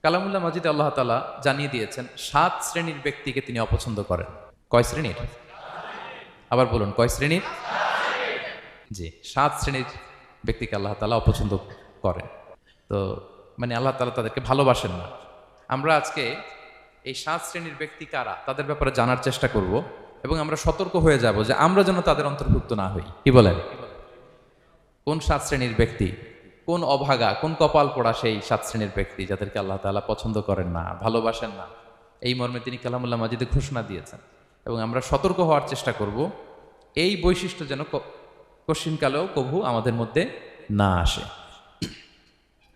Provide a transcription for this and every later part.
কালামুল্লাহ মাজিদে আল্লাহ তাআলা জানিয়ে দিয়েছেন 7 শ্রেণীর ব্যক্তিকে তিনি অপছন্দ করেন। কয় শ্রেণীর? আবার বলুন, কয় শ্রেণীর? জি, 7 শ্রেণীর ব্যক্তিকে আল্লাহ তাআলা অপছন্দ করেন। তো মানে আল্লাহ তাআলা তাদেরকে ভালোবাসেন না। আমরা আজকে এই 7 শ্রেণীর ব্যক্তি কারা তাদের ব্যাপারে জানার চেষ্টা করব এবং আমরা সতর্ক হয়ে যাব যে আমরা যেন তাদের অন্তর্ভুক্ত না হই। কি বলেন? কোন 7 শ্রেণীর ব্যক্তি, কোন অভাগা, কোন কপাল পোড়া সেই 7 শ্রেণীর ব্যক্তি যাদেরকে আল্লাহ তাআলা পছন্দ করেন না, ভালোবাসেন না, এই মর্মে তিনি কালামুল্লাহ মাজিদে ঘোষণা দিয়েছেন এবং আমরা সতর্ক হওয়ার চেষ্টা করব এই বৈশিষ্ট্য যেন কশিনকালেও কভু আমাদের মধ্যে না আসে।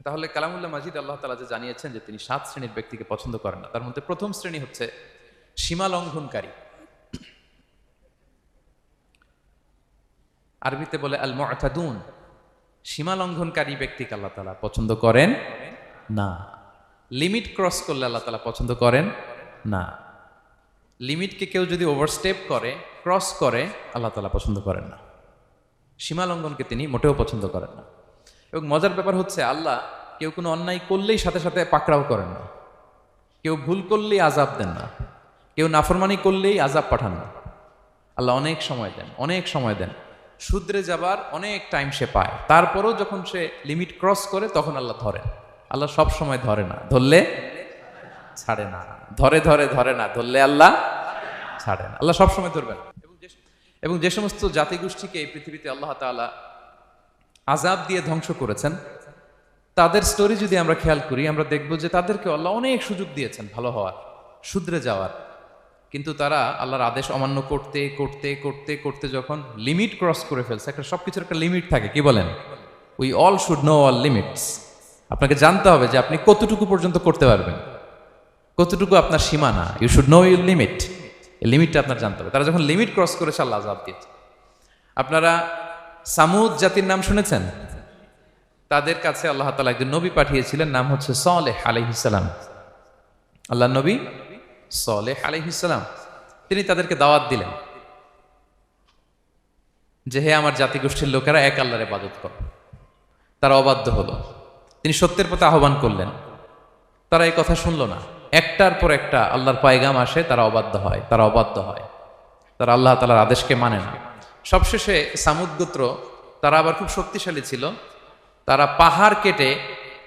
তাহলে কালামুল্লাহ মাজিদ আল্লাহ তাআলা যে জানিয়েছেন যে তিনি 7 শ্রেণীর ব্যক্তিকে পছন্দ করেন না, তার মধ্যে প্রথম শ্রেণী হচ্ছে সীমা লঙ্ঘনকারী। আরবিতে বলে আল মুআতাদুন। সীমা লঙ্ঘনকারী ব্যক্তিকে আল্লাহ তাআলা পছন্দ করেন না। লিমিট ক্রস করলে আল্লাহ তাআলা পছন্দ করেন না। লিমিটকে কেউ যদি ওভারস্টেপ করে, ক্রস করে, আল্লাহ তাআলা পছন্দ করেন না। সীমা লঙ্ঘনকে তিনি মোটেও পছন্দ করেন না। এবং মজার ব্যাপার হচ্ছে আল্লাহ কেউ কোনো অন্যায় করলেই সাথে সাথে পাকড়াও করেন না। কেউ ভুল করলেই আযাব দেন না। কেউ নাফরমানি করলেই আযাব পাঠান না। আল্লাহ অনেক সময় দেন, অনেক সময় দেন। শুধরে যাবার অনেক টাইম সে পায়, তারপরও যখন সে লিমিট ক্রস করে তখন আল্লাহ ধরেন। আল্লাহ সব সময় ধরে না, ধরলে ছাড়ে না। ধরে ধরে ধরে না, ধরলে আল্লাহ ছাড়ে না। আল্লাহ সব সময় ধরবেন। এবং যে সমস্ত জাতিগোষ্ঠীকে এই পৃথিবীতে আল্লাহ তাআলা আযাব দিয়ে ধ্বংস করেছেন, তাদের স্টোরি যদি আমরা খেয়াল করি, আমরা দেখব যে তাদেরকে আল্লাহ অনেক সুযোগ দিয়েছেন ভালো হওয়ার, শুধরে যাওয়ার। কিন্তু তারা আল্লাহর আদেশ অমান্য করতে করতে করতে করতে যখন লিমিট ক্রস করে ফেলছে, একটা সবকিছুর একটা লিমিট থাকে, কি বলেন? We all should know all limits. আপনাকে জানতে হবে যে আপনি কতটুকু পর্যন্ত করতে পারবেন, কতটুকু আপনার সীমানা। You should know your limit. এই লিমিটটা আপনার জানতে হবে। তারা যখন লিমিট ক্রস করেছে আল্লাহ আযাব দিয়েছে। আপনারা সামুদ জাতির নাম শুনেছেন? তাদের কাছে আল্লাহ তাআলা একজন নবী পাঠিয়েছিলেন, নাম হচ্ছে সালেহ আলাইহিস সালাম। আল্লাহর নবী সালেহ আলাইহিস সালাম, তিনি তাদেরকে দাওয়াত দিলেন যে হে আমার জাতিগোষ্ঠীর লোকেরা, এক আল্লাহর ইবাদত করো। তারা অবাধ্য হলো। তিনি সত্যের পথে আহ্বান করলেন, তারা এই কথা শুনলো না। একটার পর একটা আল্লাহর পায়গাম আসে, তারা অবাধ্য হয়, তারা অবাধ্য হয়, তারা আল্লাহ তাআলার আদেশকে মানে না। সবশেষে সামুদ গোত্র, তারা আবার খুব শক্তিশালী ছিল। তারা পাহাড় কেটে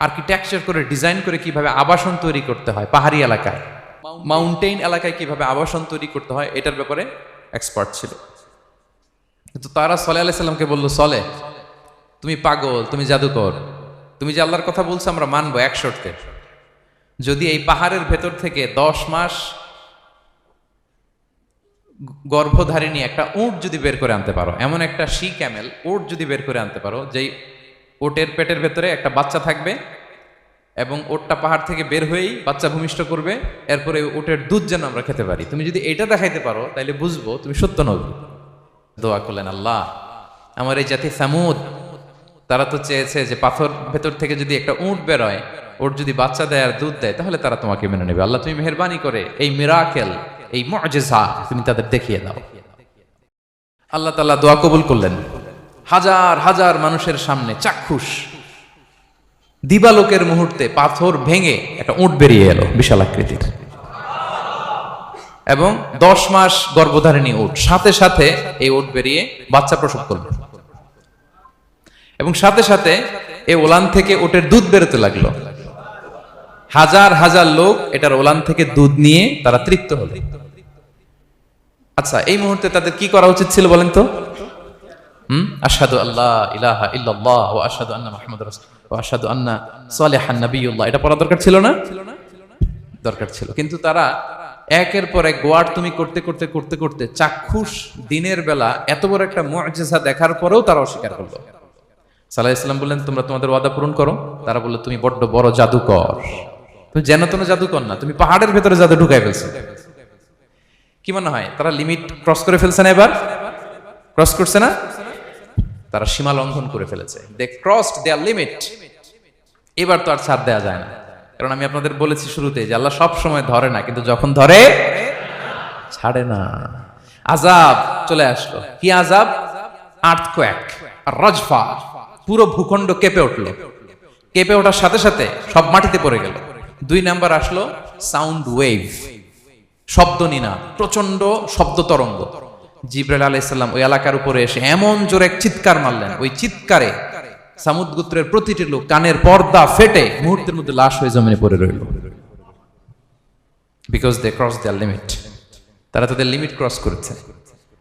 আর্কিটেকচার করে ডিজাইন করে কিভাবে আবাসন তৈরি করতে হয়, পাহাড়ি এলাকায়, মাউন্টেইন এলাকায় কিভাবে আবাসন তৈরি করতে হয়, এটার ব্যাপারে এক্সপার্ট ছিল। কিন্তু তারা সালেহ আলাইহিস সালামকে বলল, সালেহ তুমি পাগল, তুমি জাদুকর, তুমি যে আল্লাহর কথা বলছো আমরা মানবো এক শর্তে, যদি এই পাহাড়ের ভেতর থেকে 10 মাস গর্ভধারিণী একটা উট যদি বের করে আনতে পারো, এমন একটা শি ক্যামেল উট যদি বের করে আনতে পারো, যেই ওটের পেটের ভেতরে একটা বাচ্চা থাকবে এবং ওটটা পাহাড় থেকে বের হয়েই বাচ্চা ভূমিষ্ঠ করবে, এরপরে ওটের দুধ যেন আমরা খেতে পারি, তুমি যদি এটা দেখাইতে পারো তাহলে বুঝবো তুমি সত্য নবী। দোয়া করলেন, আল্লাহ আমার এই জাতি সামুদ, তারা তো চেয়েছে যে পাথর ভেতর থেকে যদি একটা উট বেরোয়, ওট যদি বাচ্চা দেয় আর দুধ দেয়, তাহলে তারা তোমাকে মেনে নেবে। আল্লাহ তুমি মেহেরবানি করে এই মিরাকেল, এই মুআজিজা তুমি তাদের দেখিয়ে দাও। আল্লাহ তাআলা দোয়া কবুল করলেন। হাজার হাজার মানুষের সামনে চাক্ষুষ দিবালোকের মুহূর্তে পাথর ভেঙে একটা উট বেরিয়ে এলো বিশাল আকৃতির, এবং 10 মাস গর্ভধারিণী উট, সাথে সাথে এই উট বেরিয়ে বাচ্চা প্রসব করলো এবং সাথে সাথে এই ওলান থেকে উটের দুধ বেরোতে লাগলো। হাজার হাজার লোক এটার ওলান থেকে দুধ নিয়ে তারা তৃপ্ত হলো। আচ্ছা, এই মুহূর্তে তাদের কি করা উচিত ছিল বলেন তো? আশহাদু আল্লা ইলাহা ইল্লাল্লাহ ওয়া আশহাদু আন্না মুহাম্মাদুর রাসূলুল্লাহ ওয়া আশহাদু আন্না সালিহান নাবিয়ুল্লাহ, এটা পড়া দরকার ছিল না? দরকার ছিল। কিন্তু তারা একের পর এক গোয়ার তুমি করতে করতে করতে করতে চাক্ষুষ দিনের বেলা এত বড় একটা মুআজিজা দেখার পরেও তারা অস্বীকার করলো। সাল্লাল্লাহু আলাইহি সাল্লাম বললেন, তোমরা তোমাদের ওয়াদা পূরণ করো। তারা বলল, তুমি বড্ড বড় জাদুকর, তুমি যেন তেন জাদুকর না, তুমি পাহাড়ের ভেতরে জাদু ঢুকাই ফেলছো। কি মনে হয় তারা লিমিট ক্রস করে ফেলছে না? এবার ক্রস করছে না? তারা সীমা লঙ্ঘন করে ফেলেছে। দে ক্রসড দেয়ার লিমিট। এবার তো আর ছাড় দেওয়া যায় না, কারণ আমি আপনাদের বলেছি শুরুতে যে আল্লাহ সব সময় ধরে না, কিন্তু যখন ধরে ছাড়ে না। আযাব চলে আসলো। কি আযাব? আর্থকোয়েক, রাজফা, পুরো ভূখণ্ড কেঁপে উঠলো। কেঁপে ওঠার সাথে সাথে সব মাটিতে পড়ে গেল। 2 নাম্বার আসলো সাউন্ড ওয়েভ, শব্দ নিনাদ, প্রচন্ড শব্দ তরঙ্গ। জিবরাইল আলাইহিস সালাম ওই এলাকার উপরে এসে এমন জোরে এক চিৎকার মারলেন, ওই চিৎকারে সামুদ গোত্রের প্রতিটি লোক কানের পর্দা ফেটে মুহূর্তের মধ্যে লাশ হয়ে জমিনে পড়ে রইল। Because they cross their limit, তারা তাদের লিমিট ক্রস করেছে।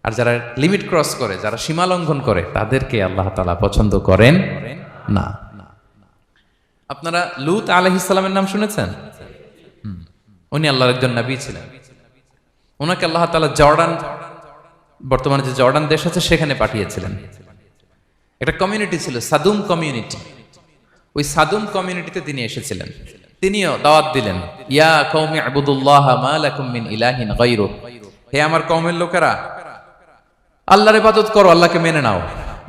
আর যারা লিমিট ক্রস করে, যারা সীমা লঙ্ঘন করে, তাদেরকে আল্লাহ তাআলা পছন্দ করেন না। আপনারা লূত আলাইহিস সালামের নাম শুনেছেন? উনি আল্লাহর একজন নবী ছিলেন। ওনাকে আল্লাহ তাআলা জর্ডান, বর্তমানে যে জর্ডান দেশ আছে সেখানে পাঠিয়েছিলেন। একটা কমিউনিটি ছিল সাদুম কমিউনিটি, ওই সাদুম কমিউনিটিতে তিনি এসেছিলেন। তিনিও দাওয়াত দিলেন, ইয়া কওমি ইবুদুল্লাহ মা লাকুম মিন ইলাহিন গায়রু, হে আমার কওমের লোকেরা আল্লাহর ইবাদত করো, আল্লাহকে মেনে নাও।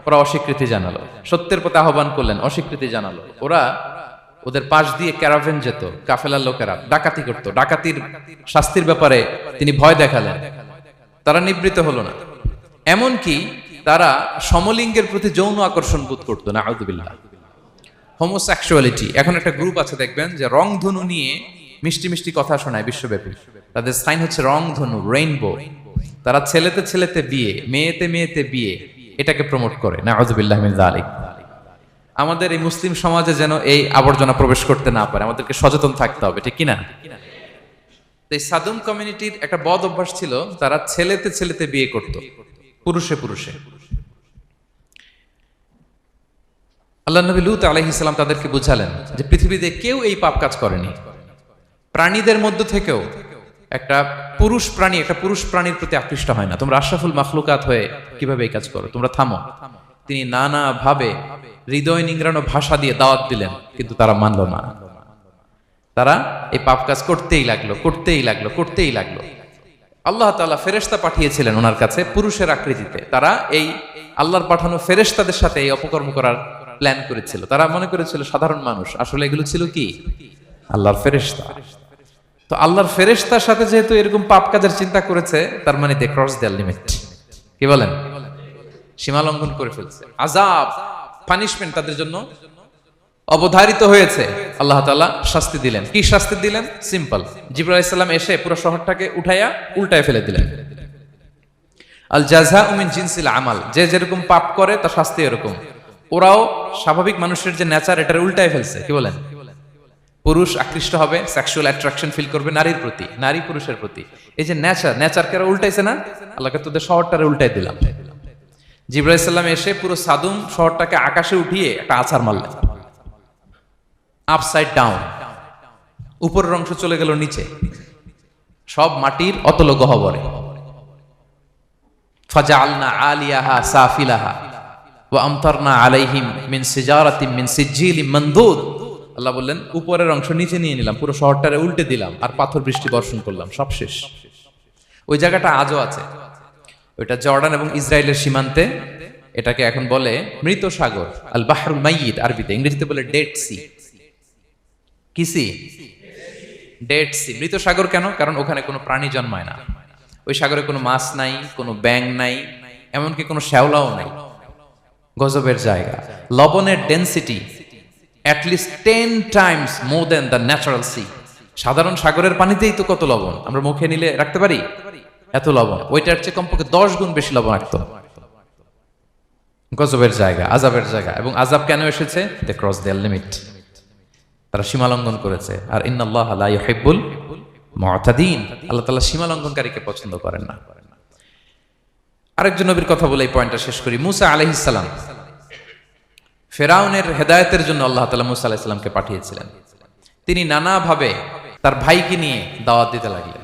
ওরা অস্বীকৃতি জানালো, সত্যের পথে আহ্বান করলেন, অস্বীকৃতি জানালো। ওদের পাশ দিয়ে ক্যারাভেন যেত, কাফেলার লোকেরা ডাকাতি করত, ডাকাতির শাস্তির ব্যাপারে তিনি ভয় দেখালেন, তারা নিবৃত্ত হলো না। এমনকি তারা সমলিঙ্গের প্রতি যৌন আকর্ষণ বোধ করতো, নাউযুবিল্লাহ। হোমোসেক্সুয়ালিটি, এখন একটা গ্রুপ আছে দেখবেন যে রংধনু নিয়ে মিষ্টি মিষ্টি কথা শোনায় বিশ্বব্যাপী। তাদের সাইন হচ্ছে রংধনু, রেইনবো। তারা ছেলেতে ছেলেতে বিয়ে, মেয়েতে মেয়েতে বিয়ে, এটাকে প্রমোট করে, নাউযুবিল্লাহ মিন যালিক। আমাদের এই মুসলিম সমাজে যেন এই আবর্জনা প্রবেশ করতে না পারে, আমাদেরকে সচেতন থাকতে হবে, ঠিক কিনা? এই সাদুম কমিউনিটির একটা বদ অভ্যাস ছিল, তারা ছেলেতে ছেলেতে বিয়ে করত, পুরুষে পুরুষে। আল্লাহ নবী লূত আলাইহিস সালাম তাদেরকে বুঝালেন যে পৃথিবীতে কেউ এই পাপ কাজ করেনি। প্রাণীদের মধ্য থেকেও একটা পুরুষ প্রাণীর প্রতি আকৃষ্ট হয় না। তোমরা আশরাফুল মাখলুকাত হয়ে কিভাবে এই কাজ করো, তোমরা থামো। তিনি নানা ভাবে হৃদয় নিংড়ানো ভাষা দিয়ে দাওয়াত দিলেন, কিন্তু তারা মানল না। তারা এই পাপ কাজ করতেই লাগলো। আল্লাহ তাআলা ফেরেশতা পাঠিয়েছিলেন ওনার কাছে পুরুষের আকৃতিতে। তারা এই আল্লাহর পাঠানো ফেরেশতাদের সাথে এই অপকর্ম করার প্ল্যান করেছিল। তারা মনে করেছিল সাধারণ মানুষ, আসলে এগুলো ছিল কি আল্লাহর ফেরেশতা। তো আল্লাহর ফেরেশতার সাথে যেহেতু এরকম পাপ কাজের চিন্তা করেছে, তার মানে দে ক্রস দেয়ার লিমিট। কি বলেন? সীমা লঙ্ঘন করে ফেলছে। আযাব, পানিশমেন্ট তাদের জন্য অবধারিত হয়েছে। আল্লাহ তাআলা শাস্তি দিলেন। কি শাস্তি দিলেন? সিম্পল, জিবরাইল আলাইহিস সালাম এসে পুরো শহরটাকে উল্টায় ফেলে দিলেন। আল জাযাউ মিন জিনসিল আমাল, যে যেরকম পাপ করে তার শাস্তি এরকম। ওরাও স্বাভাবিক মানুষের যে নেচার, এটার উল্টায় ফেলছে। কি বলেন? পুরুষ আকৃষ্ট হবে, সেক্সুয়াল অ্যাট্রাকশন ফিল করবে নারীর প্রতি, নারী পুরুষের প্রতি। এই যে নেচারকে উল্টাইছে না, আল্লাহকে তোদের শহরটারে উল্টাই দিলাম। জিবরাইল আলাইহিস সালাম এসে পুরো সাদুম শহরটাকে আকাশে উঠিয়ে একটা আছাড় মারলেন, আপসাইড ডাউন। উপরের অংশ চলে গেল নিচে, সব মাটির অতল গহ্বরে। ফাজআলনা আলিয়াহা সাফিলাহা ওয়া আমতারনা আলাইহিম মিন সিজারাতিন মিন সিজিলিম মানদুদ। আল্লাহ বললেন উপরের অংশ নিচে নিয়ে নিলাম, পুরো শহরটারে উল্টে দিলাম, আর পাথর বৃষ্টি বর্ষণ করলাম, সব শেষ। ওই জায়গাটা আজও আছে, ওইটা জর্ডান এবং ইসরায়েলের সীমান্তে। এটাকে এখন বলে মৃত সাগর, আল বাহরুল মাইয়িত আরবিতে, ইংরেজিতে বলে ডেড সি। কি সি? Dead sea. মৃত সাগর কেন? কারণ ওখানে কোনো প্রাণী জন্মায় না। ওই সাগরে কোনো মাছ নাই, কোনো ব্যাঙ নাই, এমনকি কোনো শ্যাওলাও নাই। গজবের জায়গা। লবণের density at least 10 times more than the natural sea. সাধারণ সাগরের পানিতেই তো কত লবণ, আমরা মুখে নিলে রাখতে পারি এত লবণ, ওইটার চেয়ে কমপক্ষে 10 গুণ বেশি লবণ রাখতো। গজবের জায়গা, আযাবের জায়গা। এবং আযাব কেন এসেছে? দে ক্রস দেয়ার লিমিট, তারা সীমা লঙ্ঘন করেছে। আর ইন্নাল্লাহা লা ইউহিব্বুল মু'তাদিন, আল্লাহ তাআলা সীমা লঙ্ঘনকারীকে পছন্দ করেন না। আরেকজন নবীর কথা বলে এই পয়েন্টটা শেষ করি। মুসা আলাইহিস সালাম, ফেরাউনের হেদায়েতের জন্য আল্লাহ তাআলা মুসা আলাইহিস সালামকে পাঠিয়েছিলেন। তিনি নানাভাবে তার ভাইকে নিয়ে দাওয়াত দিতে লাগলেন,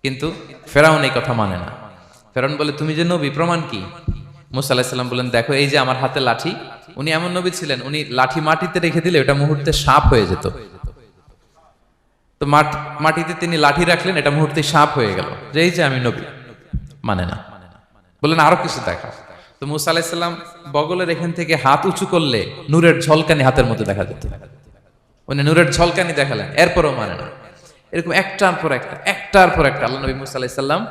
কিন্তু ফেরাউন এই কথা মানে না। ফেরাউন বলে, তুমি যে নবী, প্রমাণ কি? মুসা আলাইহিস সালাম বলেন, দেখো এই যে আমার হাতে লাঠি। উনি এমন নবী ছিলেন, উনি লাঠি মাটিতে রেখে দিলে ওটা মুহূর্তে সাপ হয়ে যেত। তো মাটিতে তিনি লাঠি রাখলেন, এটা মুহূর্তে সাপ হয়ে গেল, যে এই যে আমি নবী। মানে না, বললেন আরো কিছু দেখা। তো মুসা আলাইহিস সালাম বগলের এখান থেকে হাত উঁচু করলে নূরের ঝলকানি হাতের মধ্যে দেখা যেত। উনি নূরের ঝলকানি দেখালেন, এরপরও মানে না। এরকম একটার পর একটা আল্লাহ নবী মুসা আলাইহিস সালাম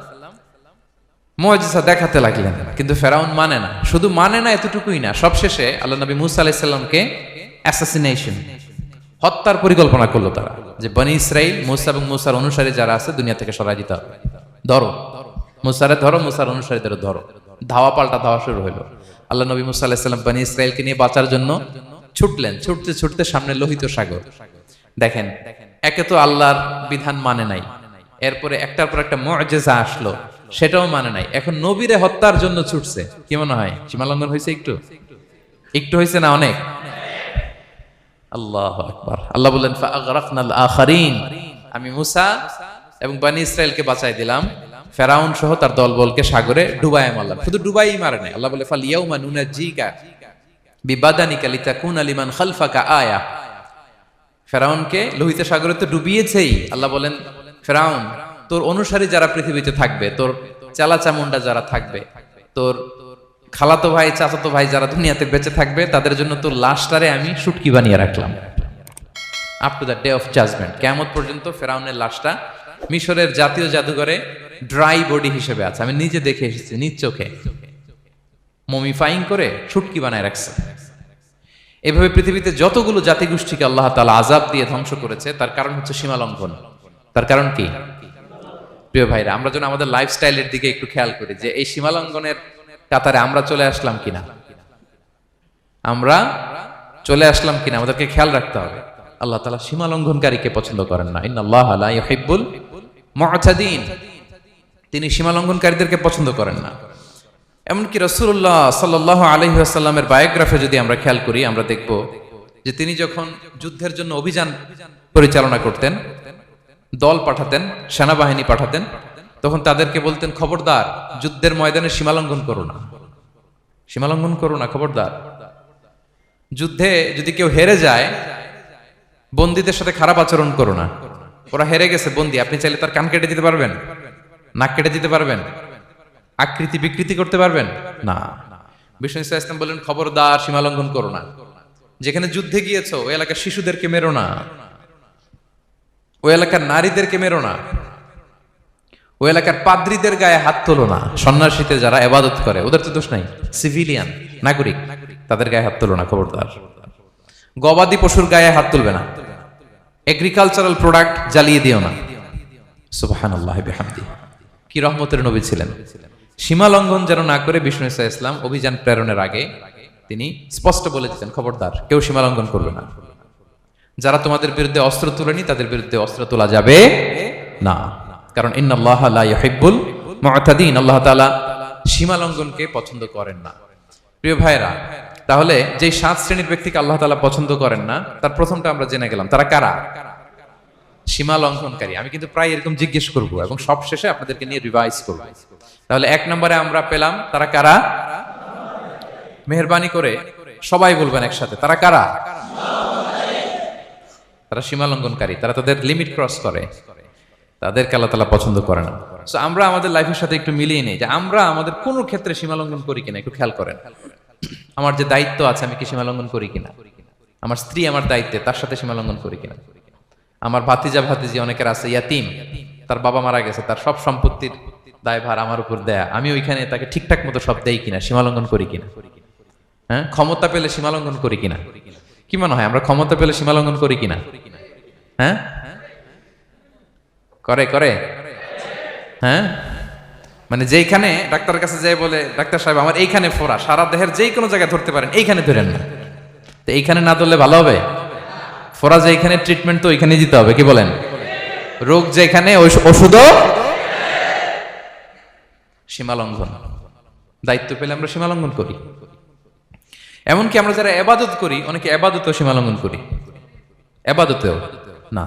মুআজিজা দেখাতে লাগলেন, কিন্তু ফেরাউন মানে না। শুধু মানে না এতটুকুই না, সবশেষে আল্লাহ নবী মুসা আলাইহিস সালামকে অ্যাসাসিনেশন, হত্যার পরিকল্পনা করলো তারা, যে বনি ইসরাইল মুসা এবং মুসার অনুসারী যারা আছে দুনিয়া থেকে সরাই দিতে হবে, ধরো মুসারে ধরো, মুসার অনুসারীদের ধরো। ধাওয়া পাল্টা ধাওয়া শুরু হলো। আল্লাহ নবী মুসা আলাইহিস সালাম বনি ইসরাইলকে নিয়ে বাঁচার জন্য ছুটলেন, ছুটতে ছুটতে সামনে লোহিত সাগর। দেখেন, একে তো আল্লাহর বিধান মানে নাই, এরপরে একটার পর একটা মুআজিজা আসলো, সেটাও মানে নাই, এখন নবীরে হত্যার জন্য ছুটছে। কি মনে হয় সীমা লঙ্ঘন হয়েছে? একটু একটু হয়েছে না অনেক? আল্লাহু আকবার। আল্লাহ বললেন ফাআগরাকনাল আখারিন, আমি মুসা এবং বনি ইসরাইলকে বাঁচাই দিলাম, ফেরাউন সহ তার দলবলকে সাগরে ডুবায় মারলাম। শুধু ডুবাই মারে নাই, আল্লাহ বলে ফাল ইয়াউমা নুনাজ্জিকা বিবাদানিকা লিতাকুনা লিমান খালফাকা আয়া। ফেরাউনকে লোহিত সাগরে তো ডুবিয়েছেই, আল্লাহ বলেন ফেরাউন তোর অনুসারী যারা পৃথিবীতে থাকবে, তোর চালা চামুন্ডা যারা থাকবে, তোর খালাতো ভাই চাচাতো ভাই যারা দুনিয়াতে বেঁচে থাকবে, তাদের জন্য তোর লাশটারে আমি শুটকি বানিয়ে রাখলাম up to the day of judgment. কিয়ামত পর্যন্ত ফেরাউনের লাশটা মিশরের জাতীয় জাদুঘরে ড্রাই বডি হিসেবে আছে। আমি নিজে দেখে এসেছি নিজ চোখে, মমিফাইং করে শুটকি বানায় রাখছে। এভাবে পৃথিবীতে যতগুলো জাতিগোষ্ঠীকে আল্লাহ তাআলা আযাব দিয়ে ধ্বংস করেছে, তার কারণ হচ্ছে সীমা লঙ্ঘন। তার কারণ কি? প্রিয় ভাইরা, আমরা যেন আমাদের লাইফস্টাইলের দিকে একটু খেয়াল করি, যে এই সীমা লঙ্ঘনের কাতারে আমরা চলে আসলাম কিনা, আমরা চলে আসলাম কিনা, আমাদেরকে খেয়াল রাখতে হবে। আল্লাহ তাআলা সীমা লঙ্ঘনকারীকে পছন্দ করেন না। ইন্নাল্লাহা লা ইউহিব্বুল মু'তাদিন, তিনি সীমা লঙ্ঘনকারীদেরকে পছন্দ করেন না। এমনকি রাসূলুল্লাহ সাল্লাল্লাহু আলাইহি ওয়াসাল্লামের বায়োগ্রাফি যদি আমরা খেয়াল করি, আমরা দেখব যে তিনি যখন যুদ্ধের জন্য অভিযান পরিচালনা করতেন, দল পাঠাতেন, সেনাবাহিনী পাঠাতেন, তখন তাদেরকে বলতেন খবরদার যুদ্ধের ময়দানে সীমালঙ্ঘন করো না, সীমালঙ্ঘন করো না, খবরদার। যুদ্ধে যদি কেউ হেরে যায়, বন্দীদের সাথে খারাপ আচরণ করো না। ওরা হেরে গেছে বন্দী, আপনি চাইলে তার কান কেটে দিতে পারবেন, নাক কেটে দিতে পারবেন, আকৃতি বিকৃতি করতে পারবেন না। বিষ্ণু ইসা ইসলাম বললেন খবরদার সীমালঙ্ঘন করো না। যেখানে যুদ্ধে গিয়েছো ওই এলাকার শিশুদেরকে মেরো না, ওই এলাকার নারীদেরকে মেরো না, ওই এলাকার পাদ্রীদের গায়ে হাত তোলো না। সন্ন্যাসীতে যারা ইবাদত করে ওদের তো দোষ নাই, সিভিলিয়ান নাগরিক, তাদের গায়ে হাত তোলো না, খবরদার। গবাদি পশুর গায়ে হাত তুলবে না, এগ্রিকালচারাল প্রোডাক্ট জ্বালিয়ে দিও না। সুবহানাল্লাহি বিহামদিহি, কি রহমতের নবী ছিলেন। সীমা লঙ্ঘন যেন না করে বিষ্ণু ইসা ইসলাম অভিযান প্রেরণের আগে তিনি স্পষ্ট বলে দিতেন খবরদার কেউ সীমা লঙ্ঘন করবে না। যারা তোমাদের বিরুদ্ধে অস্ত্র তুলেনি তাদের বিরুদ্ধে অস্ত্র তোলা যাবে না, কারণ ইন্নাল্লাহা লা ইউহিব্বুল মু'তাদিন, আল্লাহ তাআলা সীমা লঙ্ঘনকে পছন্দ করেন না। প্রিয় ভাইরা, তাহলে যে 7 শ্রেণীর ব্যক্তিকে আল্লাহ তাআলা পছন্দ করেন না, তার প্রথমটা আমরা জেনে গেলাম, তারা কারা? সীমা লঙ্ঘনকারী। আমি কিন্তু প্রায় এরকম জিজ্ঞেস করব এবং সব শেষে আপনাদেরকে নিয়ে রিভাইজ করব। তাহলে 1 নম্বরে আমরা পেলাম তারা কারা? মেহেরবানি করে সবাই বলবেন একসাথে, তারা কারা? তারা সীমা লঙ্ঘনকারী, তারা তাদের লিমিট ক্রস করে, তাদেরকে আল্লাহ তাআলা পছন্দ করে না। সো আমরা আমাদের লাইফের সাথে একটু মিলিয়ে নেই যে আমরা আমাদের কোনো ক্ষেত্রে সীমা লঙ্ঘন করি কিনা, একটু খেয়াল করেন। আমার যে দায়িত্ব আছে আমি কি সীমা লঙ্ঘন করি কিনা? আমার স্ত্রী আমার দায়িত্বে, তার সাথে সীমা লঙ্ঘন করি কিনা? আমার ভাতিজা ভাতিজি অনেকের আছে ইয়াতিম, তার বাবা মারা গেছে, তার সব সম্পত্তির দায়ভার আমার উপর দেয়া, আমি ওইখানে তাকে ঠিকঠাক মতো সব দেই কিনা, সীমা লঙ্ঘন করি কিনা? হ্যাঁ, ক্ষমতা পেলে সীমা লঙ্ঘন করি কিনা? কি মনে হয় আমরা ক্ষমতা পেলে সীমা লঙ্ঘন করি কিনা? হ্যাঁ, করে করে হ্যাঁ, মানে যেইখানে ডাক্তারের কাছে যাই বলে ডাক্তার সাহেব আমার এইখানে ফোড়া, সারা দেহের যেই কোনো জায়গায় ধরতে পারেন, এইখানে ধরেন না, তো এইখানে না ধরলে ভালো হবে? ফোড়া যেখানে, ট্রিটমেন্ট তো ওইখানে দিতে হবে, কি বলেন? রোগ যেখানে ওষুধও সীমা লঙ্ঘন। দায়িত্ব পেলে আমরা সীমা লঙ্ঘন করি। এমনকি আমরা যারা ইবাদত করি, অনেকে ইবাদতেও সীমা লঙ্ঘন করি, ইবাদতেও না।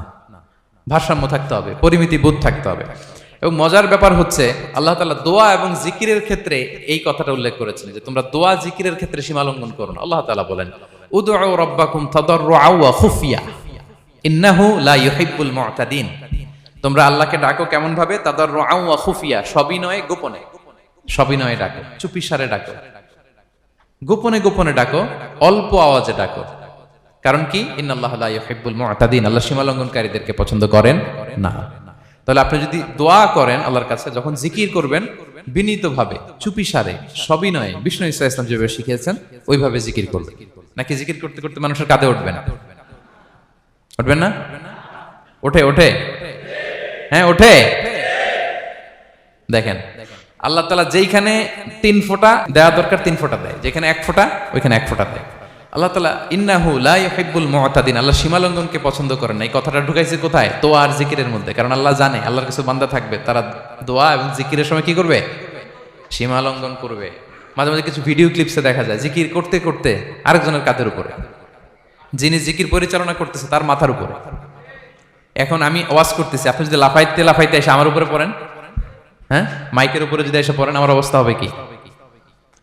ভারসাম্য থাকতে হবে, পরিমিতি বোধ থাকতে হবে। এবং মজার ব্যাপার হচ্ছে আল্লাহ তাআলা দোয়া এবং জিকিরের ক্ষেত্রে এই কথাটা উল্লেখ করেছেন যে তোমরা দোয়া জিকিরের ক্ষেত্রে সীমা লঙ্ঘন করো না। আল্লাহ তাআলা বলেন উদউ রাব্বাকুম তাদাররুআ ওয়া খুফিয়া ইন্নাহু লা ইউহিব্বুল মু'তাদিন, তোমরা আল্লাহকে ডাকো কেমন ভাবে? তাদাররুআ ওয়া খুফিয়া, সবিনয়ে গোপনে, সবিনয়ে ডাকো, চুপিসারে ডাকো, গোপনে গোপনে ডাকো, অল্প আওয়াজে ডাকো। কারণ কি? ইন্নাল্লাহা লা ইউহিব্বুল মু'তাদিন, আল্লাহ সীমা লঙ্ঘনকারীদেরকে পছন্দ করেন না। তাহলে আপনি যদি দোয়া করেন আল্লাহর কাছে, যখন জিকির করবেন বিনীতভাবে, চুপিসারে, সবিনয়ে, বিষ্ণু ইসা ইসলাম যেভাবে শিখিয়েছেন ওইভাবে জিকির করবেন। নাকি জিকির করতে করতে মানুষের কাঁধে উঠবেন? উঠবেন না? ওঠে ওঠে, হ্যাঁ ওঠে। দেখেন আল্লাহ তাআলা যেইখানে 3 ফোঁটা দেওয়া দরকার 3 ফোঁটা দেয়, যেখানে 1 ফোঁটা ওইখানে 1 ফোঁটা দেয়। আল্লাহ তাআলা ইন্নাহু লা ইউহিব্বুল মুআতাদিন, আল্লাহ সীমালঙ্ঘনকে পছন্দ করেন না। এই কথাটা ঢুকাইছে কোথায়? দোয়া আর জিকিরের মধ্যে। কারণ আল্লাহ জানে আল্লাহর কিছু বান্দা থাকবে, তারা দোয়া এবং জিকিরের সময় কি করবে? সীমালঙ্ঘন করবে। মাঝে মাঝে কিছু ভিডিও ক্লিপসে দেখা যায় জিকির করতে করতে আরেকজনের কাঁধের উপরে, যিনি জিকির পরিচালনা করতেছে তার মাথার উপরে। এখন আমি ওয়াজ করতেছি, আপনি যদি লাফাইতে লাফাইতে এসে আমার উপরে পড়েন, হ্যাঁ মাইকের উপরে যদি এসে পড়েন, আমার অবস্থা হবে কি?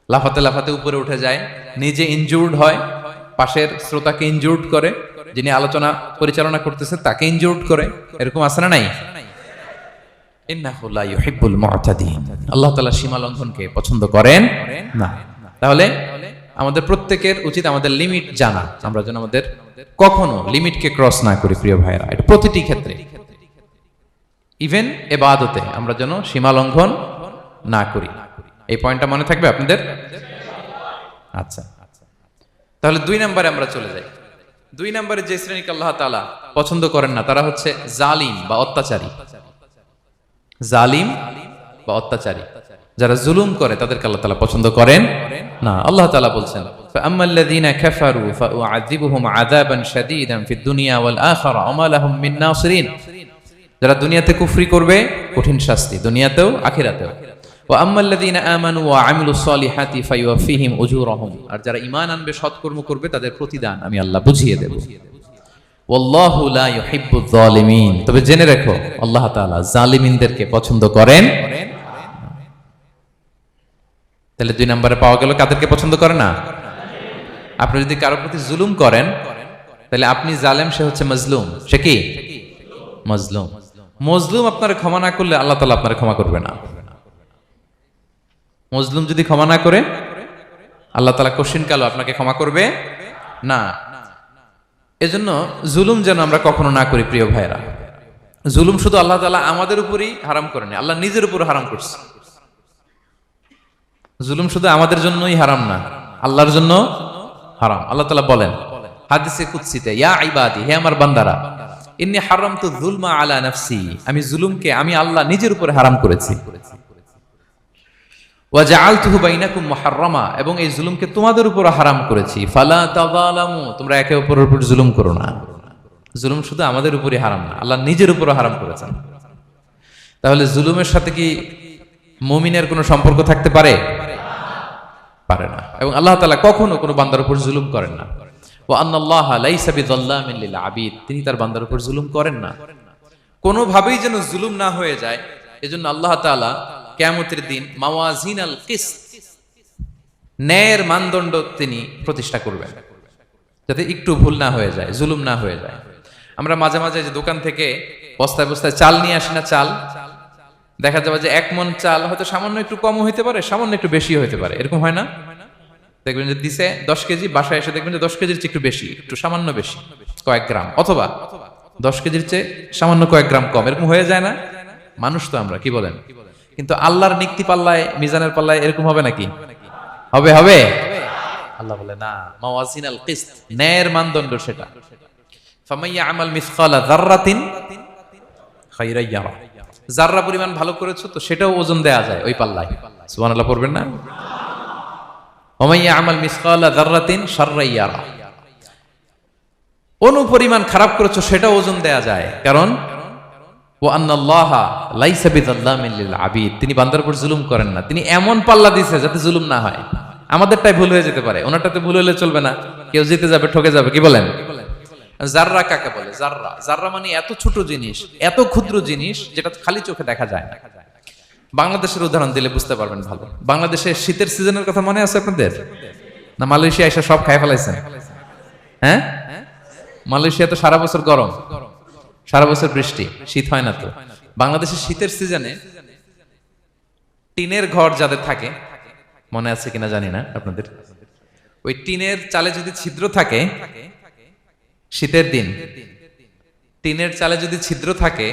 লাফাতে লাফাতে উপরে উঠে যায়, নিজে ইনজুর্ড হয়, পাশের শ্রোতাকে ইনজুর্ড করে, যিনি আলোচনা পরিচালনা করতেছে তাকে ইনজুর্ড করে। এরকম আছে না নাই? ইন্নাহু লা ইউহিব্বুল মুআতাদিন, আল্লাহ তাআলা সীমা লঙ্ঘনকে পছন্দ করেন না। তাহলে আমাদের প্রত্যেকের উচিত আমাদের লিমিট জানা, আমরা যেন আমাদের কখনো লিমিটকে ক্রস না করি প্রিয় ভাইরা। এটা প্রতিটি ক্ষেত্রে, ইভেন ইবাদতে আমরা যেন সীমা লঙ্ঘন না করি। এই পয়েন্টটা মনে থাকবে আপনাদের? আচ্ছা, তাহলে 2 নম্বরে আমরা চলে যাই। 2 নম্বরে যে শ্রেণীকে আল্লাহ তাআলা পছন্দ করেন না তারা হচ্ছে জালিম বা অত্যাচারী। জালিম বা অত্যাচারী, যারা জুলুম করে তাদেরকে আল্লাহ তাআলা পছন্দ করেন না। আল্লাহ তাআলা বলছেন ফাআম্মাল্লাযীনা কাফারু ফাউআযিবুহুম আযাবান শাদীদান ফিদ দুনিয়া ওয়াল আখিরা ওয়া মা লাহুম মিন নাসিরিন, যারা দুনিয়াতে কুফরি করবে কঠিন শাস্তি দুনিয়াতেও আখিরাতেও। ওয়া আম্মাল্লাযীনা আমানু ওয়া আমিলুস সলিহাতি ফায়ুওয়াফিহিম উজুরাহুম, আর যারা ঈমান আনবে সৎকর্ম করবে তাদের প্রতিদান আমি আল্লাহ বুঝিয়ে দেব। ওয়াল্লাহু লা ইউহিব্বুয যালিমিন, তবে জেনে রাখো আল্লাহ তাআলা জালিমিনদেরকে পছন্দ করেন। তাহলে 2 নম্বরে পাওয়া গেল কাদেরকে পছন্দ করে না? আপনি যদি কারো প্রতি জুলুম করেন তাহলে আপনি জালেম, সে হচ্ছে মাজলুম। সে কি? মাজলুম। মজলুম আপনার ক্ষমা না করলে আল্লাহ তাআলা আপনার ক্ষমা করবে না। মজলুম যদি ক্ষমা না করে আল্লাহ তাআলা কোশ্চিন কালো আপনাকে ক্ষমা করবে না। এজন্য জুলুম যেন আমরা কখনো না করি প্রিয় ভাইরা। জুলুম শুধু আল্লাহ তাআলা আমাদের উপরই হারাম করেনি, আল্লাহ নিজের উপর হারাম করছে। জুলুম শুধু আমাদের জন্যই হারাম না, আল্লাহর জন্য হারাম। আল্লাহ তাআলা বলেন হাদিসে কুদসিতে, ইয়া ইবাদি, হে আমার বান্দারা, ইন্নী হারামতু যুলমা আলা নাফসি, আমি জুলুমকে আমি আল্লাহ নিজের উপরে হারাম করেছি। ওয়া জাআলতুহু বাইনাকুম মুহাররামা, এবং এই জুলুমকে তোমাদের উপর হারাম করেছি। ফালা তাযালামু, তোমরা একে অপরের উপর জুলুম করো না। জুলুম শুধু আমাদের উপরই হারাম না, আল্লাহ নিজের উপরও হারাম করেছেন। তাহলে জুলুমের সাথে কি মুমিনের কোনো সম্পর্ক থাকতে পারে? পারে না। এবং আল্লাহ তাআলা কখনো কোনো বান্দার উপর জুলুম করেন না। ওয়া আন্নাল্লাহা লাইসা বিযাল্লামিন লিল আবিদ, তিনি তার বান্দার উপর জুলুম করেন না। কোনোভাবেই যেন জুলুম না হয়ে যায়, এজন্য আল্লাহ তাআলা কিয়ামতের দিন মাওয়াজিনাল কিসত, ন্যায়ের মানদণ্ড তিনি প্রতিষ্ঠা করবেন, যাতে একটু ভুল না হয়ে যায়, জুলুম না হয়ে যায়। আমরা মাঝে মাঝে যে দোকান থেকে বস্তায় বস্তায় চাল নিয়ে আসি না, চাল দেখা যাবে যে 1 মণ চাল হয়তো সামান্য একটু কম হইতে পারে, সামান্য একটু বেশি হইতে পারে, এরকম হয় না? দেখবেন যে দিছে 10 কেজি, বাসায় এসে দেখবেন যে 10 কেজির চেয়ে একটু বেশি, একটু সামান্য বেশি কয়েক গ্রাম, অথবা 10 কেজির চেয়ে সামান্য কয়েক গ্রাম কম, এরকম হয়ে যায় না? মানুষ তো আমরা, কি বলেন? কিন্তু আল্লাহর নিক্তি পাল্লায়, মিজানের পাল্লায় এরকম হবে নাকি? হবে? হবে? আল্লাহ বলে না, মাওয়াজিনাল কিসত, ন্যায়ের মানদণ্ড সেটা। ফামাইয়া আমাল মিসকালা যাররাতিন খায়রান ইয়ারা, যাররা পরিমাণ ভালো করেছো তো সেটাও ওজন দেয়া যায় ওই পাল্লায়। সুবহানাল্লাহ পড়বেন না? ওমাইয়া আমাল মিসকালা যাররাতিন শাররান ইয়ারা, অনুপরিমাণ খারাপ করেছো সেটাও ওজন দেয়া যায়। কারণ ওয়া আন্নাল্লাহা লাইসা বিযাল্লামিন লিল আবিদ, তিনি বান্দার উপর জুলুম করেন না। তিনি এমন পাল্লা দিয়েছে যাতে জুলুম না হয়। আমাদেরটাই ভুল হয়ে যেতে পারে, ওনারটাতে ভুল হলে চলবে না, কেউ জিতে যাবে, ঠকে যাবে, কি বলেন? জাররা কাকে বলে? জাররা, জাররা মানে এত ছোট জিনিস, এত ক্ষুদ্র জিনিস যেটা খালি চোখে দেখা যায় না। বাংলাদেশের উদাহরণ দিলে বুঝতে পারবেন ভালো। বাংলাদেশের শীতের সিজনের কথা মনে আছে আপনাদের? না মালয়েশিয়া এসে সব খাই ফেলাইছেন? হ্যাঁ, মালয়েশিয়া তো সারা বছর গরম, সারা বছর বৃষ্টি, শীত হয় না। তো বাংলাদেশের শীতের সিজনে টিনের ঘর যাদের থাকে, মনে আছে কিনা জানি না আপনাদের, ওই টিনের চালে যদি ছিদ্র থাকে, শীতের দিন টিনের চালে যদি ছিদ্র থাকে,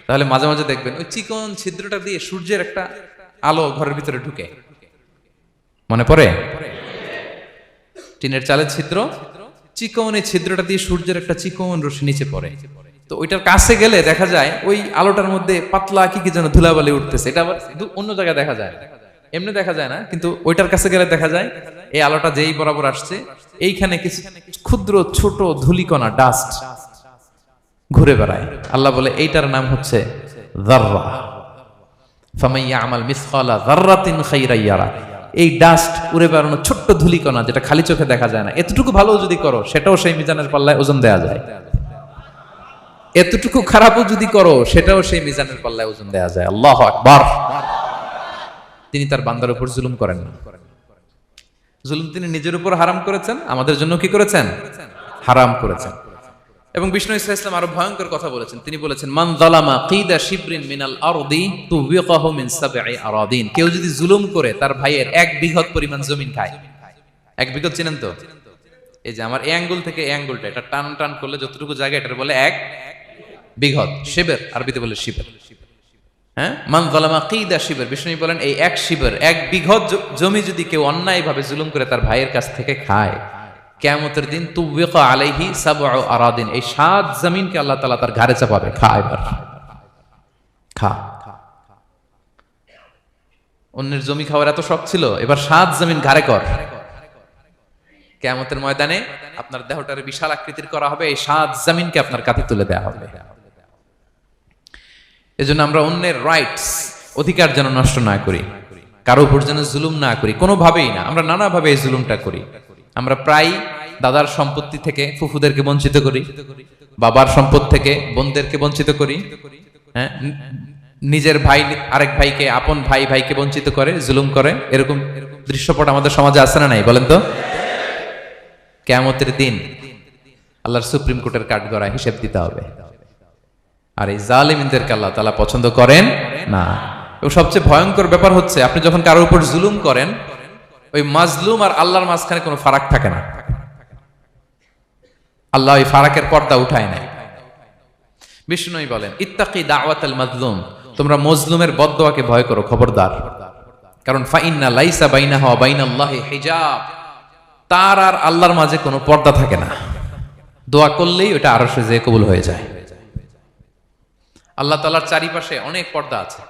তাহলে মাঝে মাঝে দেখবেন ওই চিকন ছিদ্রটা দিয়ে সূর্যের একটা আলো ঘরের ভিতরে ঢুকে। মনে পড়ে? টিনের চালের ছিদ্র, চিকন এই ছিদ্রটা দিয়ে সূর্যের একটা চিকন রশ্মি নিচে পড়ে। তো ওইটার কাছে গেলে দেখা যায় ওই আলোটার মধ্যে পাতলা কি কি যেন ধুলাবালি উঠতেছে। এটা আবার অন্য জায়গায় দেখা যায়, এমনি দেখা যায় না, কিন্তু ওইটার কাছে গেলে দেখা যায় এই আলোটা যেই বরাবর আসছে এইখানে কিছু ক্ষুদ্র ছোট ধূলিকণা, ডাস্ট ঘুরে বেড়ায়। আল্লাহ বলে এইটার নাম হচ্ছে যাররা। ফামান ইয়ামাল মিসকালা যাররাতিন খাইরান ইয়ারা। এই ডাস্ট উড়ে বেড়ানো ছোট্ট ধূলিকণা যেটা খালি চোখে দেখা যায় না, এতটুকু ভালো যদি করো সেটাও সেই মিজানের পাল্লায় ওজন দেয়া যায়। এতটুকু খারাপও যদি করো সেটাও সেই মিজানের পাল্লায় ওজন দেয়া যায়। আল্লাহু আকবার। তিনি তার বান্দার উপর জুলুম করেন না। জুলুম তিনি নিজের উপর হারাম করেছেন, আমাদের জন্য কি করেছেন? হারাম করেছেন। এবং বিষ্ণু ইসলাম আরো ভয়ঙ্কর কথা বলেছেন। তিনি বলেছেন, মান যালামা কিদা শিবরিন মিনাল আরদি তুবিকাহু মিন সাবঈ আরাদিন। কেউ যদি জুলুম করে তার ভাইয়ের 1 বিঘত পরিমাণ জমিন খায়। 1 বিঘত চিনেন তো? এই যে আমার এই আঙ্গুল থেকে এই আঙ্গুলটা, এটা টান টান করলে যতটুকু জায়গা এটার বলে 1 বিঘত। শিবের আরবিতে বলে শিবের। হ্যাঁ, মান যালামা কিদা শিবর। বিষ্ণু বলেন এই 1 শিবর 1 বিঘত জমি যদি কেউ অন্যায়ভাবে জুলুম করে তার ভাইয়ের কাছ থেকে খায়, কিয়ামতের দিন তুবিকা আলাইহি সাবউ আরাদিন, এই 7 জমিনকে আল্লাহ তাআলা তার ঘাড়ে চাপাবে। খা এবার খা। অন্যের জমি খাওয়ার এত শখ ছিল, এবার 7 জমিন ঘাড়ে কর। কিয়ামতের ময়দানে আপনার দেহটারে বিশাল আকৃতির করা হবে, এই 7 জমিনকে আপনার কাঁধে তুলে দেওয়া হবে। এজন্য আমরা অন্যের রাইটস, অধিকার যেন নষ্ট না করি, কারো উপর যেন জুলুম না করি, কোনোভাবেই না। আমরা নানাভাবে এই জুলুমটা করি। আমরা প্রায় দাদার সম্পত্তি থেকে ফুফুদেরকে বঞ্চিত করি, বাবার সম্পদ থেকে বোনদেরকে বঞ্চিত করি। হ্যাঁ, নিজের ভাই আরেক ভাইকে, আপন ভাই ভাইকে বঞ্চিত করে, জুলুম করে। এরকম দৃশ্যপট আমাদের সমাজে আছে না নাই বলেন তো? কিয়ামতের দিন আল্লাহর সুপ্রিম কোর্টের কাঠগড়ায় হিসেব দিতে হবে। আর এই জালিমদেরকে আল্লাহ তাআলা পছন্দ করেন না। এবং সবচেয়ে ভয়ঙ্কর ব্যাপার হচ্ছে, আপনি যখন কারোর উপর জুলুম করেন, ওই মাজলুম আর আল্লাহর মাঝখানে কোনো ফারাক থাকে না। আল্লাহ ওই ফারাকের পর্দা উঠায় নাই। বিষ্ণু বলেন, ইত্তাকি দাওয়াতাল মাজলুম, তোমরা মজলুমের বদদোয়াকে ভয় করো, খবরদার। কারণ ফাইন্না লাইসা বাইনাহু ওয়া বাইনাল্লাহি হিজাব, তার আর আল্লাহর মাঝে কোনো পর্দা থাকে না। দোয়া করলেই ওটা আরশে যেয়ে কবুল হয়ে যায়। আল্লাহ তাআলার চারিপাশে অনেক পর্দা আছে।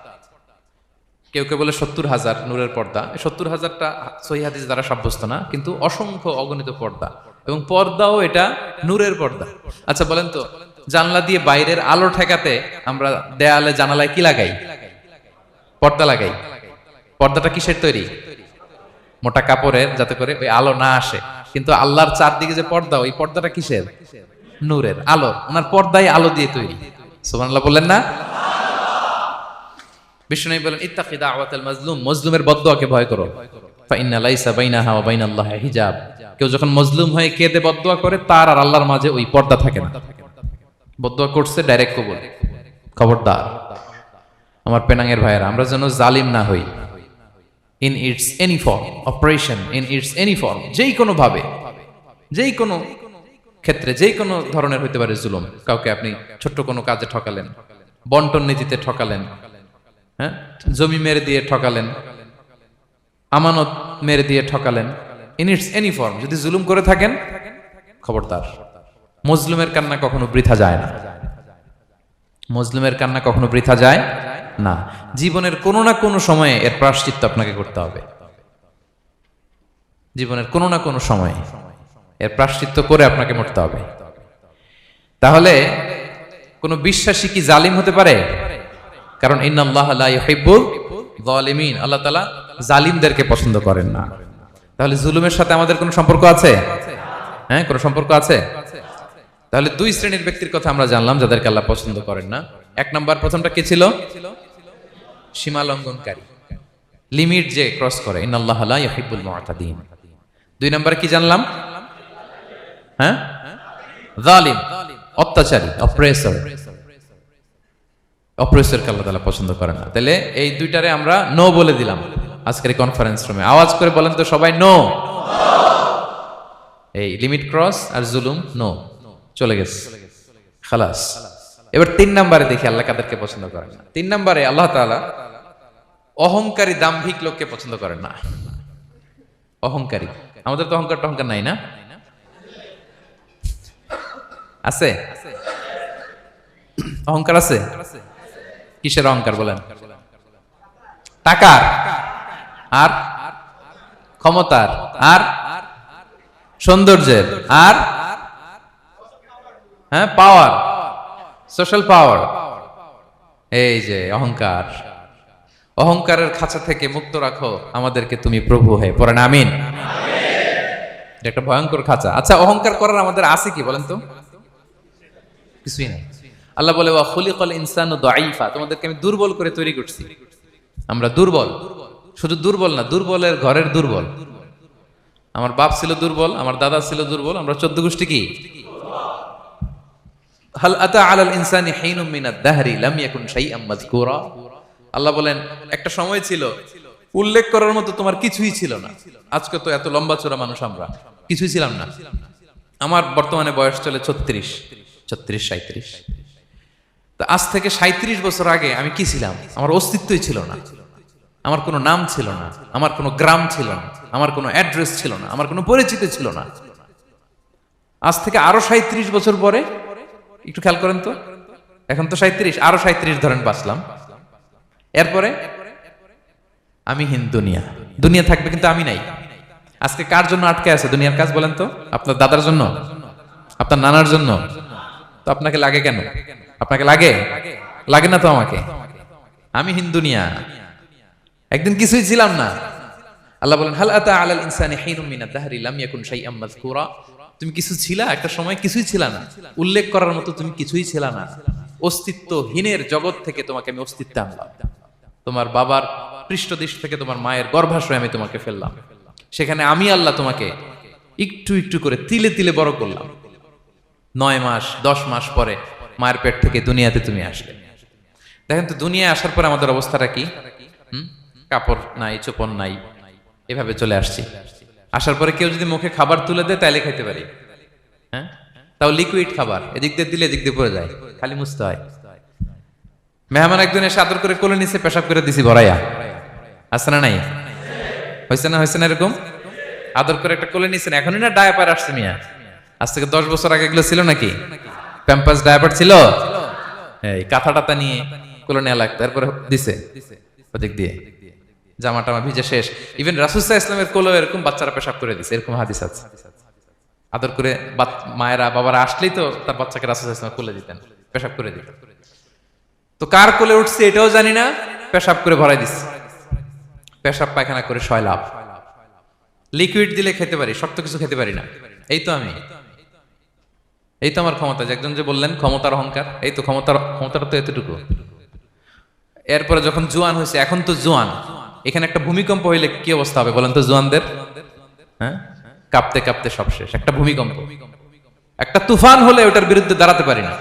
কেউ কেউ বলে 70,000 নূরের পর্দা। 70,000টা সহিহ হাদিস দ্বারা সাব্যস্ত না, কিন্তু অসংখ্য অগণিত পর্দা, এবং পর্দাও এটা নূরের পর্দা। আচ্ছা বলেন তো, জানলা দিয়ে বাইরের আলো ঠেকাতে আমরা দেয়ালে জানালায় কি লাগাই? পর্দা লাগাই। পর্দাটা কিসের তৈরি? মোটা কাপড়ের, যাতে করে ওই আলো না আসে। কিন্তু আল্লাহর চারদিকে যে পর্দা, ওই পর্দাটা কিসের? নূরের আলো। ওনার পর্দাই আলো দিয়ে তৈরি। সুবহানাল্লাহ বললেন না? বিষ্ণু বলেন, ইত্তাকি দাওয়াতাল মাজলুম, মজলুমের বদদোয়াকে ভয় করো। ফাইন্না লাইসা বাইনাহা ওয়া বাইনাল্লাহি হিজাব, কেউ যখন মজলুম হয়ে কেঁদে বদদোয়া করে, তার আর আল্লাহর মাঝে ওই পর্দা থাকে না। বদদোয়া করছে, ডাইরেক্ট কবুল। খবরদার আমার পেনাঙ্গের ভাইয়েরা, আমরা যেন জালিম না হই। In it's any form, operation in it's any form, যেই কোনো ভাবে, যেই কোনো ক্ষেত্রে, যেই কোনো ধরনের হইতে পারে জুলুম। কাউকে আপনি ছোট্ট কোনো কাজে ঠকালেন, বন্টন নীতিতে ঠকালেন, হ্যাঁ, জমি মেরে দিয়ে ঠকালেন, আমানত মেরে দিয়ে ঠকালেন, ইন ইটস এনি ফর্ম যদি জুলুম করে থাকেন, খবরদার। মজলুমের কান্না কখনো বৃথা যায় না। মজলুমের কান্না কখনো বৃথা যায় না। জীবনের কোনো না কোনো সময়ে এর প্রায়শ্চিত্ত আপনাকে করতে হবে। জীবনের কোনো না কোনো সময়ে এর প্রায়শ্চিত্ত করে আপনাকে মরতে হবে। তাহলে কোন বিশ্বাসী কি জালিম হতে পারে? কারণ ইন্নাল্লাহা লা ইউহিব্বুল যালিমিন, আল্লাহ তাআলা জালিমদেরকে পছন্দ করেন না। তাহলে জুলুমের সাথে আমাদের কোনো সম্পর্ক আছে? হ্যাঁ, কোনো সম্পর্ক আছে। তাহলে 2 শ্রেণীর ব্যক্তির কথা আমরা জানলাম যাদেরকে আল্লাহ পছন্দ করেন না। 1 নাম্বার, প্রথমটা কি ছিল? সীমা লঙ্ঘনকারী, লিমিট যে ক্রস করে, ইন্নাল্লাহা লা ইউহিব্বুল মুআতাদিন। 2 নাম্বার কি জানলাম? হ্যাঁ, জালিম, অত্যাচারী, অপ্রেসর। অপ্রেসরকে আল্লাহ তাআলা পছন্দ করেন না। তাহলে এই 2টারে আমরা নো বলে দিলাম আজকের কনফারেন্স রুমে। আওয়াজ করে বলেন তো সবাই, নো। এই লিমিট ক্রস আর জুলুম, নো, চলে গেছে, খালাস। এবার 3 নম্বরে দেখি আল্লাহ কাদেরকে পছন্দ করেন না। 3 নম্বরে আল্লাহ তাআলা অহংকারী, দাম্ভিক লোককে পছন্দ করেন না। অহংকারী, আমাদের তো অহংকার নাই না? আছে? অহংকার আছে? কিসের অহংকার বলেন? টাকার, আর ক্ষমতার, আর সৌন্দর্যের, আর হ্যাঁ পাওয়ার, সোশ্যাল পাওয়ার। এই যে অহংকার, অহংকারের খাঁচা থেকে মুক্ত রাখো আমাদেরকে তুমি প্রভু হয়ে, পড়েন আমিন। এটা একটা ভয়ঙ্কর খাঁচা। আচ্ছা, অহংকার করার আমাদের আছে কি বলেন তো? কিছুই নাই। আল্লাহ বলে ওয়া খুলিকাল ইনসানু দাঈফা, তোমাদেরকে আমি দুর্বল করে তৈরি করছি। আমরা দুর্বল, শুধু দুর্বল না, দুর্বলের ঘরের দুর্বল। আমার বাপ ছিল দুর্বল, আমার দাদা ছিল দুর্বল, আমরা 14 গোষ্ঠী কি? হাল আতা আলাল ইনসানি হিনুম মিনাদ দাহরি লাম ইয়াকুন শাইআম মাযকুরা। আল্লাহ বলেন একটা সময় ছিল উল্লেখ করার মতো তোমার কিছুই ছিল না। আজকে তো এত লম্বা চড়া মানুষ, আমরা কিছুই ছিলাম না। আমার বর্তমানে বয়স চলে 36, 37। তো আজ থেকে 37 বছর আগে আমি কি ছিলাম? আমার অস্তিত্বই ছিল না, আমার কোনো নাম ছিল না, আমার কোনো গ্রাম ছিল না, আমার কোনো অ্যাড্রেস ছিল না, আমার কোনো পরিচিতি ছিল না। আজ থেকে আরো 37 বছর পরে একটু খেয়াল করেন তো, এখন তো 37, আরো 37 ধরেন বাঁচলাম। এরপরে আমি দুনিয়া, দুনিয়া থাকবে কিন্তু আমি নাই। আজকে কার জন্য আটকে আছে দুনিয়ার কাজ বলেন তো? আপনার দাদার জন্য, আপনার নানার জন্য। তো আপনাকে লাগে কেন? আপনাকে লাগে? লাগে না তো আমাকে। আমি দুনিয়া, একদিন কিছুই ছিলাম না। আল্লাহ বলেন হাল আতা আলাল ইনসানি হিনুম মিনাদ দাহরি লাম ইয়াকুন শাইআম মাযকুরা। তুমি কিছু ছিলা, একটা সময় কিছুই ছিলা না, উল্লেখ করার মতো তুমি কিছুই ছিলা না। অস্তিত্বহীনের জগৎ থেকে তোমাকে আমি অস্তিত্ব আনলাম। তোমার বাবার পৃষ্ঠদেশ থেকে তোমার মায়ের গর্ভাশয়ে আমি তোমাকে ফেললাম। সেখানে আমি আল্লাহ তোমাকে একটু একটু করে তিলে তিলে বড় করলাম। 9 মাস 10 মাস পরে মায়ের পেট থেকে দুনিয়াতে তুমি আসলে। দেখেন তো দুনিয়ায় আসার পর আমাদের অবস্থাটা কি? কাপড় নাই, চোপড় নাই, এভাবে চলে আসছি। আসার পরে কেউ যদি মুখে খাবার তুলে দেয় তাইলে খাইতে পারি, হ্যাঁ, তাও লিকুইড খাবার, এদিক দিয়ে দিলে এদিক দিয়ে পড়ে যায়, খালি মুছতে হয়। মেহমান একজন এসে আদর করে কোলে নিচে পেশাব করে দিছি ভরাইয়া, আছে না নাই? হয়েছে না, হয়েছে না এরকম? আদর করে একটা কোলে নিছেন, এখনই না ডায়াপার আসছে মিয়া। আজ থেকে 10 বছর আগে এগুলো ছিল নাকি? প্যাম্পাস ডায়াপার ছিল, এই কাঁথা টাতা নিয়ে কোলে নেওয়া লাগতো, তারপরে দিছে ওদিক দিয়ে, জামা টামা ভিজে শেষ। ইভেন রাসূল সাল্লাল্লাহু আলাইহি ওয়াসাল্লামের কোলেও এরকম বাচ্চারা পেশাব করে দিছে, এরকম হাদিস আছে। আদর করে মায়েরা বাবারা আসলেই তো তার বাচ্চাকে রাসূল সাল্লাল্লাহু আলাইহি ওয়াসাল্লাম কোলে দিতেন, পেশাব করে দিতেন। তো কার কোলে উঠছে এটাও জানি না, পেশাব করে ভরাই দিচ্ছে। পেশাব পায়খানা করে 6 লাভ। লিকুইড দিলে খেতে পারি, শক্ত কিছু খেতে পারি না। এই তো আমি, এই তো আমার ক্ষমতা। একজন যে বললেন ক্ষমতার অহংকার, এই তো ক্ষমতাটা তো এতটুকু। এরপরে যখন জোয়ান হয়েছে, এখন তো জোয়ান, এখানে একটা ভূমিকম্প হইলে কি অবস্থা হবে বলেন তো জোয়ানদের? হ্যাঁ, কাঁপতে কাঁপতে সব শেষ। একটা ভূমিকম্প, একটা তুফান হলে ওটার বিরুদ্ধে দাঁড়াতে পারি না।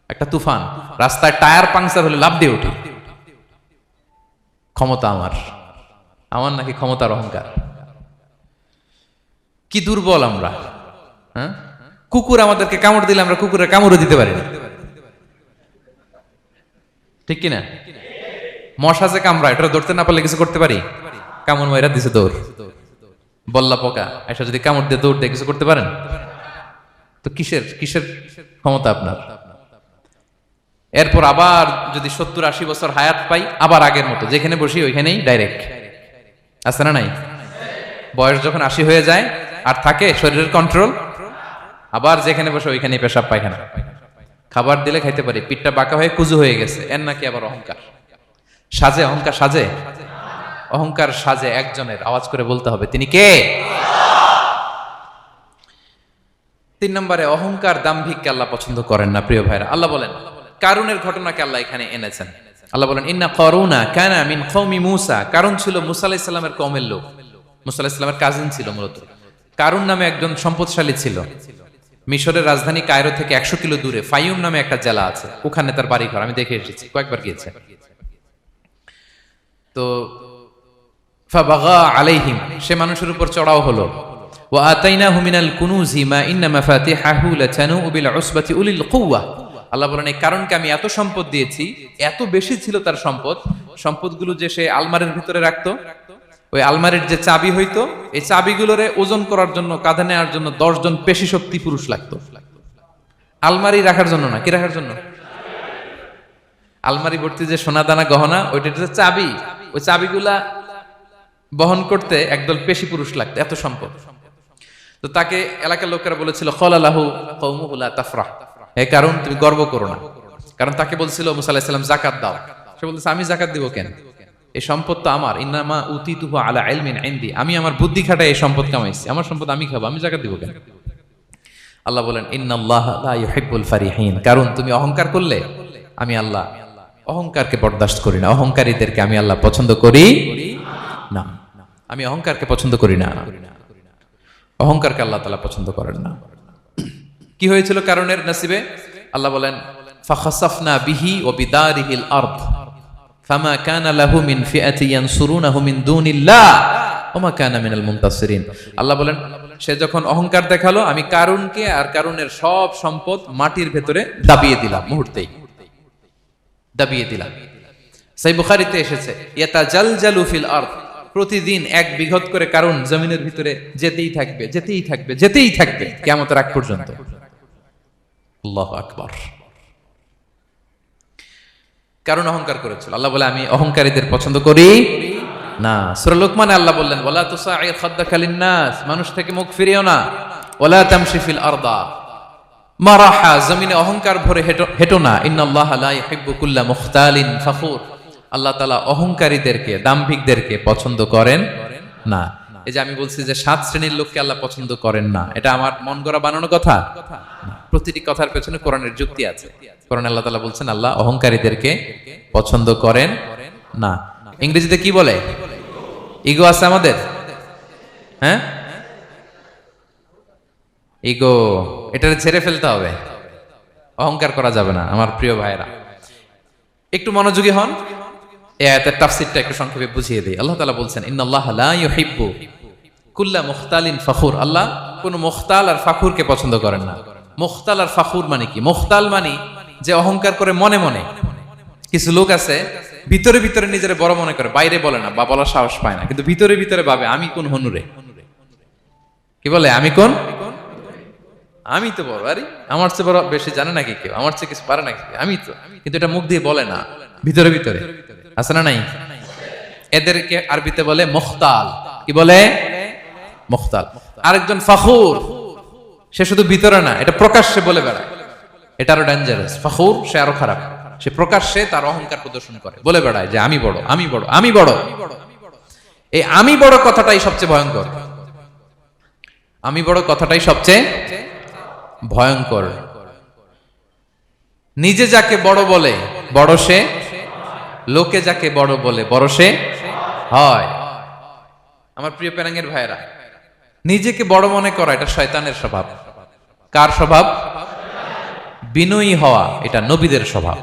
একটা তুফান, রাস্তায় টায়ার পাংচার হলে লাফ দিয়ে উঠি। ক্ষমতা আমার, আমার নাকি ক্ষমতার অহংকার। কি দুর্বল আমরা, হ্যাঁ? কুকুর আমাদেরকে কামড় দিলে আমরা কুকুরের কামড়ও দিতে পারি না, ঠিক কিনা? মশা যে কামড়া, এটা ধরতে না পারলে কিছু করতে পারি? কামড় মাইরা দিছে দৌড়। বল্লা পোকা এসে যদি কামড় দিয়ে দৌড় দিয়ে কিছু করতে পারেন? তো কিসের কিসের ক্ষমতা আপনার? এরপর আবার যদি 70-80 বছর হায়াত পাই, আবার আগের মতো যেখানে বসি ওইখানেই ডাইরেক্ট, আছে না নাই? বয়স যখন 80 হয়ে যায় আর থাকে শরীরের কন্ট্রোল, আবার যেখানে বসে ওইখানেই পেশাব পায়খানা। খাবার দিলে খাইতে পারি, পিঠটা বাঁকা হয়ে কুজু হয়ে গেছে, এর নাকি আবার অহংকার। সাজে অহংকার, সাজে অহংকার, সাজে একজনের। আওয়াজ করে বলতে হবে তিনি কে? 3 নম্বরে অহংকার দাম্ভিককে আল্লাহ পছন্দ করেন না। প্রিয় ভাইরা, আল্লাহ বলেন কারুনের ঘটনাকে আল্লাহ এখানে এনেছেন। আল্লাহ বলেন ইন্না কারুনা কানা মিন কওমি মূসা। কারুন ছিল মুসা আলাইহিস সালামের কওমের লোক, মুসা আলাইহিস সালামের কাজিন ছিল মূলত। কারুন নামে একজন সম্পদশালী ছিল। মিশরের রাজধানী কায়রো থেকে 100 কিলো দূরে ফাইয়ুম নামে একটা জেলা আছে, ওখানে তার বাড়ি ঘর। আমি দেখে এসেছি, কয়েকবার গিয়েছে। তো ফাবাগা আলাইহিম, সে মানুষের উপর চড়াও হলো। ওয়া আতাইনাহু মিনাল কুনুজি মা ইন্না মাফাতিহাহু লাতানু বিল উসবাতি উলিল কুওয়া। আল্লাহ বলেন এই কারণকে আমি এত সম্পদ দিয়েছি, এত বেশি ছিল তার সম্পদ, সম্পদগুলো যে সে আলমারির ভিতরে রাখতো, ওই আলমারির যে চাবি হইতো, এই চাবিগুলোরে ওজন করার জন্য, কাঁধে নেওয়ার জন্য 10 জন পেশি শক্তি পুরুষ লাগতো। আলমারি রাখার জন্য না, কি রাখার জন্য? আলমারি ভর্তি যে সোনা দানা গহনা, ওইটা যে চাবি, ওই চাবিগুলা বহন করতে একদল পেশি পুরুষ লাগতো, এত সম্পদ। তো তাকে এলাকার লোকেরা বলেছিল খলালাহু কওমুহু লা তাফরাহ, হে কারণ তুমি গর্ব করো না। কারণ তাকে বলছিল মুসা আলাইহিস সালাম যাকাত দাও, সে বলতেছে আমি যাকাত দিব কেন, এই সম্পদ তো আমার। ইন্নামা উতিতুহু আলা ইলমিন ইনদি, আমি আমার বুদ্ধি খাটায় এই সম্পদ কামাইছি, আমার সম্পদ আমি খাবো, আমি যাকাত দিব কেন? আল্লাহ বলেন ইন্নাল্লাহা লা ইউহিব্বুল ফারিহিন, কারণ তুমি অহংকার করলে আমি আল্লাহ অহংকারকে বরদাস্ত করি না, অহংকারীদেরকে আমি আল্লাহ পছন্দ করি না। আমি অহংকারকে পছন্দ করি না, অহংকারকে আল্লাহ তাআলা পছন্দ করেন না। কি হয়েছিল কারণের নসিবে? আল্লাহ বলেন ফাখাসাফনা বিহি ওয়া বিদারিহিল আরদ ফামা কানা লাহু মিন ফিআতি ইয়ানসুরুনাহু মিন দুনিল্লাহ ওয়া মা কানা মিনাল মুনতাসিরিন। আল্লাহ বলেন সে যখন অহংকার দেখালো, আমি কারুনকে আর কারুনের সব সম্পদ মাটির ভেতরে দাবিয়ে দিলাম, মুহূর্তেই দাবিয়ে দিলাম। সহিহ বুখারীতে এসেছে ইয়াতাজালজালু ফিল আরদ, প্রতিদিন এক বিঘত করে কারণ জমিনের ভিতরে যেতেই থাকবে, যেতেই থাকবে, যেতেই থাকবে কিয়ামতের আগ পর্যন্ত। আল্লাহু আকবার। কারণ অহংকার করেছিল। আল্লাহ বলে আমি অহংকারীদের পছন্দ করি না। সূরা লোকমানে আল্লাহ বললেন ওয়ালা তুসাইর খাদ্দাকা লিন-নাস, মানুষ থেকে মুখ ফিরিও না। ওয়ালা তামশি ফিল আরদা মারাহা, জমিনে অহংকার ভরে হেঁটো না। ইন্নাল্লাহা লা ইউহিব্বু কুল্লা মুখতালিন ফখুর, আল্লাহ তাআলা অহংকারীদেরকে, দাম্ভিকদেরকে পছন্দ করেন না। এই যে আমি বলছি যে 7 শ্রেণীর লোককে আল্লাহ পছন্দ করেন না, এটা আমার মন গড়া বানানো কথা। প্রতিটি কথার পেছনে কোরআনের যুক্তি আছে। কোরআনে আল্লাহ তাআলা বলছেন আল্লাহ অহংকারীদেরকে পছন্দ করেন না। ইংরেজিতে কি বলে? ইগো আছে আমাদের, হ্যাঁ ইগো, এটারে ছেড়ে ফেলতে হবে, অহংকার করা যাবে না। আমার প্রিয় ভাইরা একটু মনোযোগী হন, এই আয়াতের তাফসীরটা একটু সংক্ষেপে বুঝিয়ে দেই। আল্লাহ তাআলা বলছেন ইন্নাল্লাহা লা ইউহিব্বু কুল্লা মুখতালিন ফখুর, আল্লাহ কোন মুখতাল আর ফাখুরকে পছন্দ করেন না। মুখতাল আর ফাখুর মানে কি? মুখতাল মানে যে অহংকার করে মনে মনে। কিছু লোক আছে ভিতরে ভিতরে নিজের বড় মনে করে, বাইরে বলে না বা বলার সাহস পায় না, কিন্তু ভিতরে ভিতরে ভাবে আমি কোন হনুরে, কি বলে আমি কোন, আমি তো বড়, আরে আমার চেয়ে বড় বেশি জানে নাকি কেউ, আমার চেয়ে কিছু পারে নাকি, আমি তো, কিন্তু এটা মুখ দিয়ে বলে না, ভিতরে ভিতরে আছে না নাই? এদেরকে আরবিতে বলে মুখতাল। কি বলে? মুখতাল। আরেকজন ফাখুর, সে শুধু ভিতরে না, এটা প্রকাশ্যে বলে বেড়ায়, এটা আরো ডেঞ্জারাস। ফাখুর সে আরো খারাপ, সে প্রকাশ্যে তার অহংকার প্রদর্শন করে, বলে বেড়ায় যে আমি বড়, আমি বড়, আমি বড়। এই আমি বড় কথাটাই সবচেয়ে ভয়ঙ্কর। আমি বড় কথাটাই সবচেয়ে ভয়ঙ্কর। নিজে যাকে বড় বলে বড় সে, লোকে যাকে বড় বলে বড় সে হয়। আমার প্রিয় পেনাঙ্গের ভাইরা, নিজেকে বড় মনে করা এটা শয়তানের স্বভাব। কার স্বভাব? বিনয়ী হওয়া এটা নবীদের স্বভাব।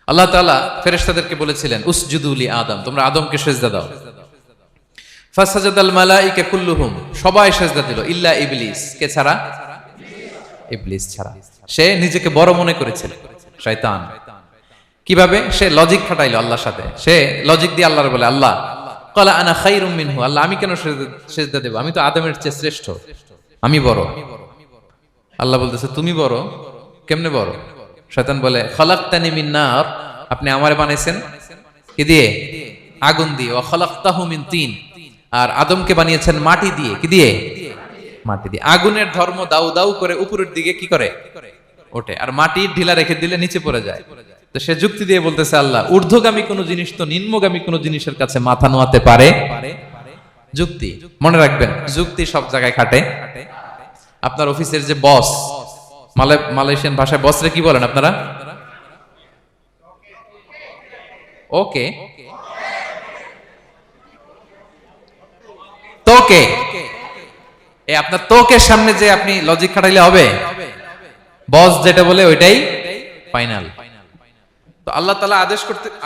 আল্লাহ তাআলা ফেরেশতাদেরকে বলেছিলেন উসজুদু লি আদম, তোমরা আদমকে সিজদা দাও। ফাসাজাদাল মালাইকা কুল্লুহুম, সবাই সিজদা দিল ইল্লা ইবলিস, কে ছাড়া? ইবলিস ছাড়া। সে নিজেকে বড় মনে করেছিল, শয়তান। কিভাবে? সে লজিক খাটাইলো আল্লাহর সাথে। সে লজিক দিয়ে আল্লাহর বলে আল্লাহ ক্বালা আনা খায়রুম মিনহু, আল্লাহ আমি কেন সিজদা দেব, আমি তো আদমের চেয়ে শ্রেষ্ঠ, আমি বড়। আল্লাহ বলতেছে তুমি বড়, কেমনে বড়? শয়তান বলে খালাকতানি মিন নার, আপনি আমারে বানাইছেন কি দিয়ে? আগুন দিয়ে। ওয়া খালাকতাহু মিন তিন, আর আদমকে বানিয়েছেন মাটি দিয়ে। কি দিয়ে? মাটি দিয়ে। আগুনের ধর্ম দাউ দাউ করে উপরের দিকে কি করে? ওঠে, আর মাটি ঢিলা রেখে দিলে নিচে পড়ে যায়। তো সে যুক্তি দিয়ে বলতেছে আল্লাহ ঊর্ধ্বগামী কোন জিনিস তো নিম্নগামী কোন জিনিসের কাছে মাথা নোয়াতে পারে? যুক্তি, মনে রাখবেন যুক্তি সব জায়গায় খাটে। আপনার অফিসের যে বস, মালয়েশিয়ান ভাষায় বসরে কি বলেন আপনারা? ওকে, তোকে, এই আপনার তোকের সামনে যে আপনি লজিক খাটাইলে হবে? বস যেটা বলে ওইটাই ফাইনাল। তো আল্লাহ তাআলা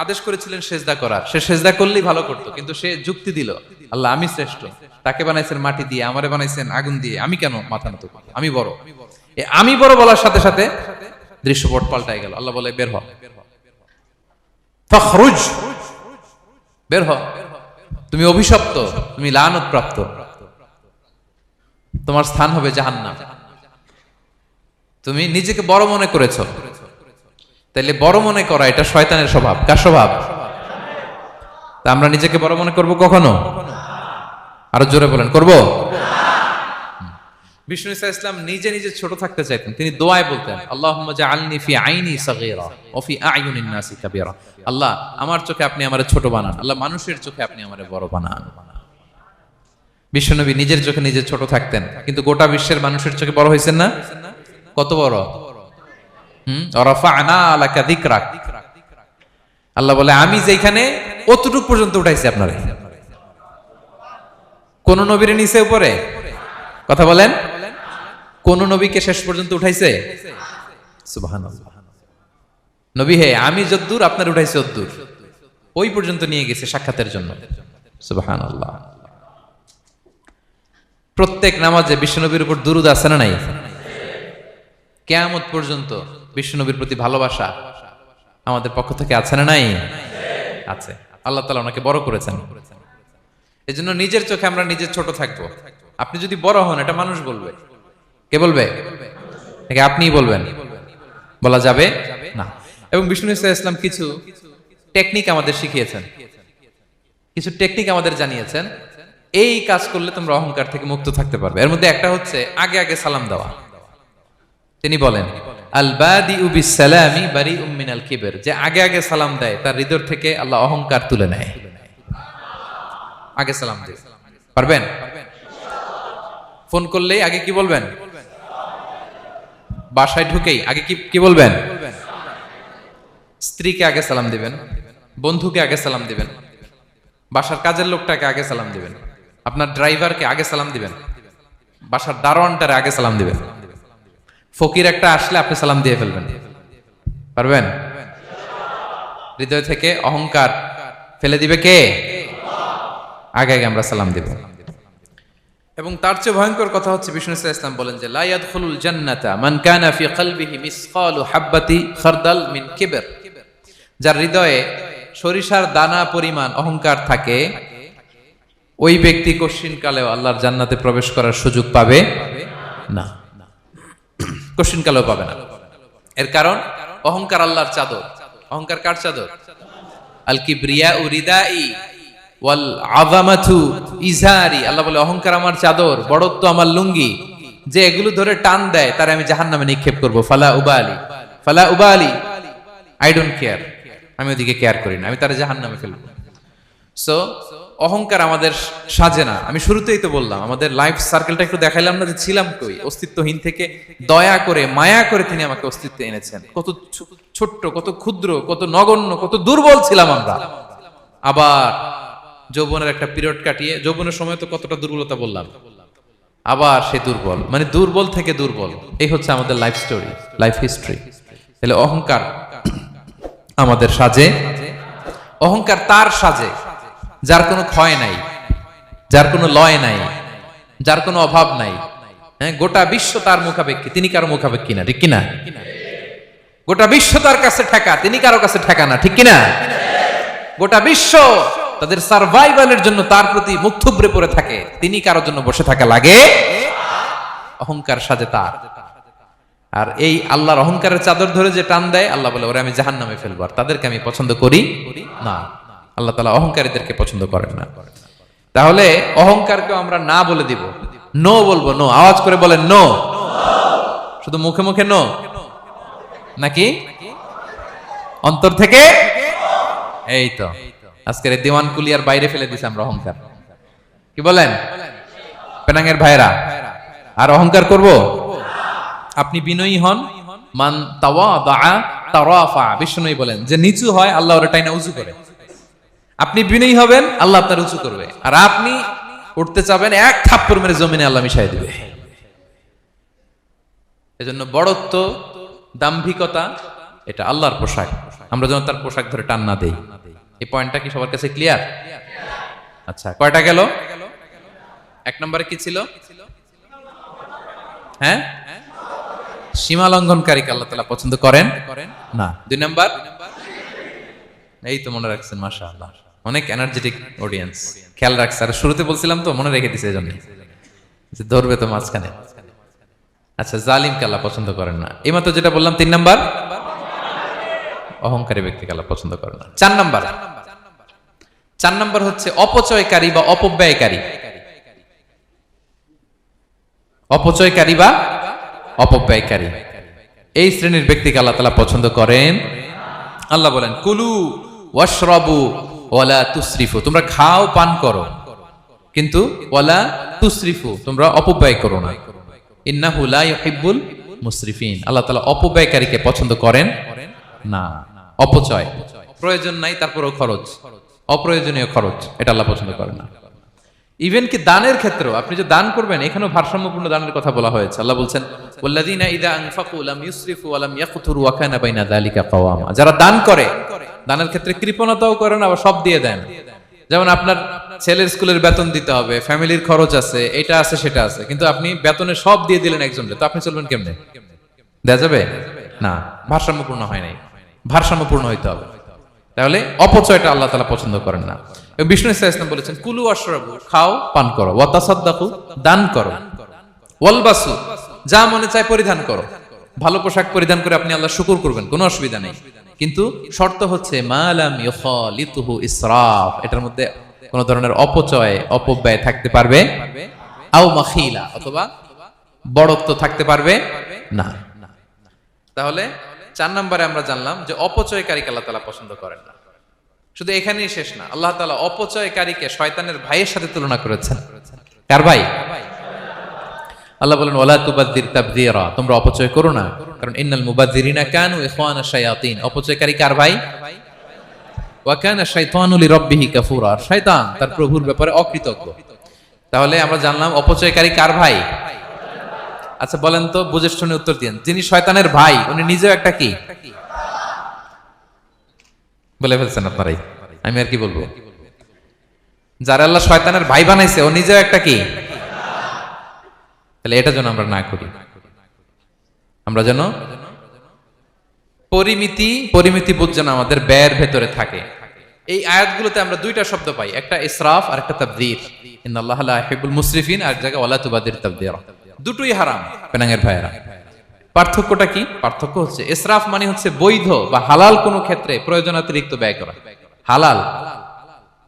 আদেশ করেছিলেন সেজদা করার, সে সেজদা করলেই ভালো করতো, কিন্তু সে যুক্তি দিল আল্লাহ আমি শ্রেষ্ঠ, তাকে বানাইছেন মাটি দিয়ে, আমারে বানাইছেন আগুন দিয়ে, আমি কেন মাথা নত করব, আমি বড়। এই আমি বড় বলার সাথে সাথে দৃশ্যপট পাল্টায় গেল। আল্লাহ বলে বের হ, ফাখরুজ, বের হ, তুমি অভিশপ্ত, তুমি লানত প্রাপ্ত, তোমার স্থান হবে জাহান্নাম। তুমি নিজেকে বড় মনে করেছো, তাইলে বড় মনে করা এটা শয়তানের স্বভাব। কার স্বভাব? তা আমরা নিজেকে বড় মনে করব কখনো? আরো জোরে বলেন, করব? বিষ্ণু ঈসা ইসলাম নিজে নিজে ছোট থাকতে চাইতেন। তিনি দোয়ায় বলতেন, আল্লাহুম্মা জাআলনি ফি আইনি সাগীরা ওয়া ফি আ'য়ুনিন নাসি কাবীরা। আল্লাহ, আমার চোখে আপনি আমারে ছোট বানান, আল্লাহ মানুষের চোখে আপনি আমারে বড় বানান। বিশ্বনবী নিজের চোখে নিজে ছোট থাকতেন, কিন্তু গোটা বিশ্বের মানুষের চোখে বড় হয়েছেন না? কত বড়? রাফা'না লাকা যিকরাক। আল্লাহ বলে, আমি যেখানে অতটুক পর্যন্ত উঠাইছি আপনারে। কোন নবীর নিচে উপরে? কথা বলেন, কোন নবীকে শেষ পর্যন্ত উঠাইছে? সুবহানাল্লাহ। নবী হে, আমি যদ্দূর আপনার উঠাইছি অদ্দূর, ওই পর্যন্ত নিয়ে গেছে সাক্ষাতের জন্য। সুবহানাল্লাহ। প্রত্যেক নামাজে বিশ্বনবীর উপর দুরূদ আছে না নাই? কিয়ামত পর্যন্ত বিশ্বনবীর প্রতি ভালোবাসা আমাদের পক্ষ থেকে আছে না নাই? আছে। আল্লাহ তাআলা ওনাকে বড় করেছেন। এজন্য নিজের চোখে আমরা নিজে ছোট থাকবো। আপনি যদি বড় হন, এটা মানুষ বলবে। কে বলবে? নাকি আপনিই বলবেন? বলা যাবে না। এবং বিষ্ণু ঈসা ইসলাম কিছু টেকনিক আমাদের শিখিয়েছেন, কিছু টেকনিক আমাদের জানিয়েছেন। এই কাজ করলে তোমরা অহংকার থেকে মুক্ত থাকতে পারবে। এর মধ্যে একটা হচ্ছে আগে আগে সালাম দেওয়া। তিনি বলেন, আল বাদিউ বিস সালামি বারিউম মিনাল কিবর, যে আগে আগে সালাম দেয় তার হৃদয় থেকে আল্লাহ অহংকার তুলে নেয়। আগে সালাম দিন। পারবেন? ফোন করলেই আগে কি বলবেন? বাসায় ঢুকেই আগে কি বলবেন? স্ত্রীকে আগে সালাম দিবেন, বন্ধুকে আগে সালাম দিবেন, বাসার কাজের লোকটাকে আগে সালাম দিবেন, আপনার ড্রাইভারকে আগে সালাম দিবেন, বাসার দারোয়ানটারে আগে সালাম দিবেন। ফকির একটা আসলে আপনি সালাম দিয়ে ফেলবেন। পারবেন? হৃদয় থেকে অহংকার ফেলে দিবে কে? আগে আগে আমরা সালাম দিব। এবং তার চেয়ে ভয়ঙ্কর কথা হচ্ছে, বিষ্ণু ইসলাম বলেন যে, লা ইয়াদখুলুল জান্নাতা মান কানা ফি কলবিহি মিসকালু হাববাতি খারদাল মিন কিবর, যার হৃদয়ে সরিষার দানা পরিমাণ অহংকার থাকে, ওই ব্যক্তি কশিনকালেও আল্লাহর জান্নাতে প্রবেশ করার সুযোগ পাবে না। কশিনকালেও পাবে না। এর কারণ অহংকার আল্লাহর চাদর। অহংকার কার চাদর? আল কিবরিয়া রিদাই ওয়াল আযামাতু ইজারি। আল্লাহ বলে, অহংকার আমার চাদর, বড়ত্ব আমার লুঙ্গি। যে এগুলো ধরে টান দেয় তারে আমি জাহান্নামে নিক্ষেপ করব। ফালা উবালি, ফালা উবালি, আই ডোন্ট কেয়ার। আমি ওদিকে কেয়ার করি না, আমি তারে জাহান্নামে ফেলবো। সো অহংকার আমাদের সাজে না। আমি শুরুতেই তো বললাম, আমাদের লাইফ সার্কেলটা একটু দেখাইলাম না যে ছিলাম কই? অস্তিত্বহীন থেকে দয়া করে মায়া করে তিনি আমাকে অস্তিত্বে এনেছেন। কত ছোট্ট, কত ক্ষুদ্র, কত নগণ্য, কত দুর্বল ছিলাম আমরা। আবার যৌবনের একটা পিরিয়ড কাটিয়ে, যৌবনের সময় তো কতটা দুর্বলতা বললাম, আবার সে দুর্বল, মানে দুর্বল থেকে দুর্বল। এই হচ্ছে আমাদের লাইফ স্টোরি, লাইফ হিস্ট্রি। তাহলে অহংকার আমাদের সাজে। অহংকার তার সাজে যার কোনো ক্ষয় নাই, যার কোনো লয় নাই, যার কোনো অভাব নাই। হ্যাঁ, গোটা বিশ্ব তার মুখাপেক্ষী, তিনি কারো মুখাপেক্ষী না, ঠিক কিনা? গোটা বিশ্ব তার কাছে ঠেকা, তিনি কারো কাছে ঠেকা না, ঠিক কিনা? গোটা বিশ্ব তাদের সার্ভাইভালের জন্য তার প্রতি মুখ থুবড়ে পড়ে থাকে, তিনি কারোর জন্য বসে থাকা লাগে। অহংকার সাজে তার। আর এই আল্লাহর অহংকারের চাদর ধরে যে টান দেয়, আল্লাহ বলে, ওরা আমি জাহান্নামে ফেলবো, আর তাদেরকে আমি পছন্দ করি না। আল্লাহ তাআলা অহংকারীদেরকে পছন্দ করেন না। তাহলে অহংকারকে আমরা না বলে দিব, নো বলবো। নো, আওয়াজ করে বলেন নো। শুধু মুখে মুখে নো নাকি অন্তর থেকে? এই তো আজকের দিওয়ান কুলিয়ার বাইরে ফেলে দিছে আমরা অহংকার। কি বলেন পেনাঙ্গের ভাইরা? আর অহংকার করব? আপনি বিনয়ী হন। মান তাওয়াদা তারাফা। বিষ্ণুই বলেন, যে নিচু হয় আল্লাহ ওর টাইনা উঁচু করে। আপনি বিনয়ী হবেন, আল্লাহ আপনার উঁচু করবে। আর আপনি উঠতে চাবেন, এক থাপ্পড় মেরে জমিনে আল্লাহ মিশাই দিবে। এজন্য বড়ত্ব, দাম্ভিকতা এটা আল্লাহর পোশাক। আমরা যেন তার পোশাক ধরে টান না দেই। এই পয়েন্টটা কি সবার কাছে ক্লিয়ার? আচ্ছা, কয়টা গেল? এক নম্বরে কি ছিল? হ্যাঁ, সীমা লঙ্ঘনকারীকে আল্লাহ তাআলা পছন্দ করেন না। দুই নাম্বার, এই তো মনে রাখছেন, মাশাআল্লাহ, অনেক এনার্জেটিক অডিয়েন্স, খেয়াল রাখছে। আর শুরুতে বলছিলাম তো, মনে রেখে দিছে, এজন্য যে ধরবে তো মাঝখানে। আচ্ছা, জালিমকে আল্লাহ পছন্দ করেন না। এইমাত্র যেটা বললাম 3 নাম্বার, অহংকারী ব্যক্তিকে আল্লাহ পছন্দ করেন না। 4 নাম্বার হচ্ছে অপচয়কারী বা অপব্যয়কারী। অপচয়কারী বা অপব্যয়কারী, এই শ্রেণীর ব্যক্তিকে আল্লাহ তাআলা পছন্দ করেন। আল্লাহ বলেন কুলু ওয়াশরাবু ওয়ালা তুসরিফু, তোমরা খাও পান করো কিন্তু ওয়ালা তুসরিফু, তোমরা অপব্যয় করো না। ইন্নাহু লা ইউহিব্বুল মুসরিফিন, আল্লাহ তাআলা অপব্যয়কারীকে পছন্দ করেন না। অপচয়, প্রয়োজন নাই তারপরেও খরচ, অপ্রয়োজনীয় খরচ, এটা আল্লাহ পছন্দ করেন না। ইভেন কি দানের ক্ষেত্রেও আপনি যে দান করবেন, এখানেও ভারসাম্যপূর্ণ দানের কথা বলা হয়েছে। আল্লাহ বলছেন ওয়াল্লাযীনা ইযা আনফাকু লাম ইউসরিফু ওয়া লাম ইয়াকতুরু ওয়া কানা বাইনা যালিকা কাওয়ামা, যারা দান করে, দানের ক্ষেত্রে কৃপণতাও করেন আবার সব দিয়ে দেন। যেমন আপনার ছেলের স্কুলের বেতন দিতে হবে, ফ্যামিলির খরচ আছে, এটা আছে সেটা আছে, কিন্তু আপনি বেতনে সব দিয়ে দিলেন একজনকে, তো আপনি চলবেন কেমনে? দেয়া যাবে না, ভারসাম্যপূর্ণ হয় নাই, ভারসাম্যপূর্ণ হইতে হবে। তাহলে অপচয়টা আল্লাহ তাআলা পছন্দ করেন না। এবং বিষ্ণু ইসলাম ইসলাম বলেছেন কুলু ওয়াশরাবু, খাও পান করো, ওয়া তাসাদ্দাকু, দান করো, ওয়ালবাসু, যা মনে চায় পরিধান করো। ভালো পোশাক পরিধান করে আপনি আল্লাহ শুকর করবেন, কোনো অসুবিধা নেই, কিন্তু শর্ত হচ্ছে মা লাম ইউখালিতুহু ইসরাফ, এটার মধ্যে কোন ধরনের অপচয় অপব্যয় থাকতে পারবে, আও মাখিলা, অথবা বড়ত্ব থাকতে পারবে না। তাহলে 4 নম্বরে আমরা জানলাম যে অপচয়কারীকে আল্লাহ তাআলা পছন্দ করেন না। শুধু এখানেই শেষ না, আল্লাহ তাআলা অপচয়কারীকে শয়তানের ভাইয়ের সাথে তুলনা করেছেন। কার ভাই? আল্লাহ বলেন ওয়ালা তুবাদদির তাবদীরা, তোমরা অপচয় করো না, কারণ ইন্নাল মুবাদদিরিনা কানু ইখওয়ানাশ শায়াতিন, অপচয়কারী কার ভাই? ওয়া কানা শাইতানু লিরাব্বিহি কাফুরা, শয়তান তার প্রভুর ব্যাপারে অকৃতজ্ঞ। তাহলে আমরা জানলাম অপচয়কারী কার ভাই। আচ্ছা বলেন তো, বুঝে শুনে উত্তর দিন, যিনি শয়তানের ভাই উনি নিজেও একটা কি? বলে ফেলছেন আপনারাই, আমি আর কি বলবো। যারা আল্লাহ শয়তানের ভাই বানাইছে ও নিজেও একটা কি? তাহলে এটা যেন আমরা না করি, আমরা যেন পরিমিতি বোধ যেন আমাদের ব্যয়ের ভেতরে থাকে। এই আয়াতগুলোতে আমরা 2টা শব্দ পাই, একটা ইসরাফ আর একটা তাবযীর। ইন্নাল্লাহা লা ইউহিব্বুল মুসরিফিন, আর জায়গা ওয়ালা তুবাদদির তাবদীরা, দুটোই হারাম। পেনাঙ্গের ভাইয়েরা, পার্থক্যটা কি? পার্থক্য হচ্ছে ইসরাফ মানে হচ্ছে বৈধ বা হালাল কোনো ক্ষেত্রে প্রয়োজন অতিরিক্ত ব্যয় করা, হালাল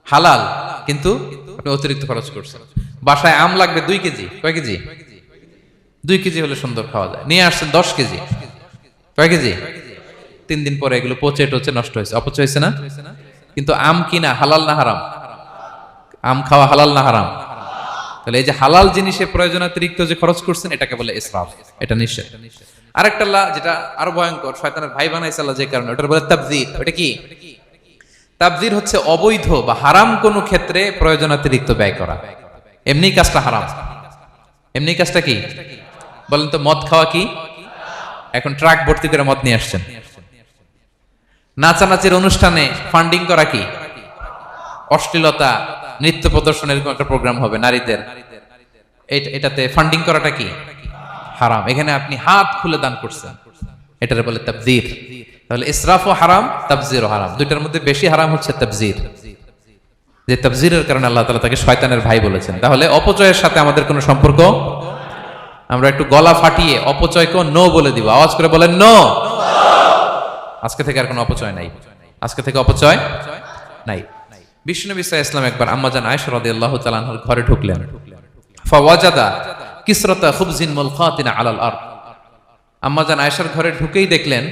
হালাল, কিন্তু আপনি অতিরিক্ত খরচ করছেন। বাসায় আম লাগবে 2 কেজি, কয় কেজি? 2 কেজি হলে সুন্দর খাওয়া যায়, নিয়ে আসছেন 10 কেজি, কয় কেজি? 3 দিন পরে এগুলো পচে টচে নষ্ট হয়েছে, অপচয় হয়েছে না? কিন্তু আম কিনা হালাল না হারাম? আম খাওয়া হালাল না হারাম? তাহলে এই যে হালাল জিনিসে প্রয়োজন অতিরিক্ত যে খরচ করছেন, এটাকে বলে ইসরাফ, এটা নিষেধ। আরেকটা আল্লাহ যেটা আরো ভয়ঙ্কর, শয়তানের ভাই বানাইছে আল্লাহ যে কারণে, ওটা বলে তাবযীর। ওটা কি? তাবযীর হচ্ছে অবৈধ বা হারাম কোনো ক্ষেত্রে প্রয়োজন অতিরিক্ত ব্যয় করা। এমনি কাজটা হারাম। এমনি কাজটা কি? বলেন তো, মদ খাওয়া কি? এখন ট্রাক ভর্তি করে মদ নিয়ে আসছেন। নাচানাচির অনুষ্ঠানে ফান্ডিং করা কি? অশ্লীলতা, নৃত্য প্রদর্শনের একটা প্রোগ্রাম হবে নারীদের, এটাতে ফান্ডিং করাটা কি? হারাম। এখানে আপনি হাত খুলে দান করছেন, এটারে বলে তাবযীর। তাহলে ইসরাফও হারাম, তাবযীরও হারাম। 2টার মধ্যে বেশি হারাম হচ্ছে তাবযীর, যে তাবযীরের কারণে আল্লাহ তাআলা তাকে শয়তানের ভাই বলেছেন। তাহলে অপচয়ের সাথে আমাদের কোনো সম্পর্ক, আমরা একটু গলা ফাটিয়ে অপচয়কে নো বলে দিব, আওয়াজ করে বলেন নো। আজকে থেকে আর কোনো অপচয় নাই, আজকে থেকে অপচয় নাই। বিষ্ণুনবী সাল্লাল্লাহু আলাইহি ওয়াসাল্লাম একবার আম্মা জান আয়েশা রাদিয়াল্লাহু তাআলা আনহার ঘরে ঢুকলেন। ফাওয়াজাদা কিসরাতা খুবজিন মুলকাতিন আলাল আরদ, আম্মা জান আয়েশার ঘরে ঢুকেই দেখলেন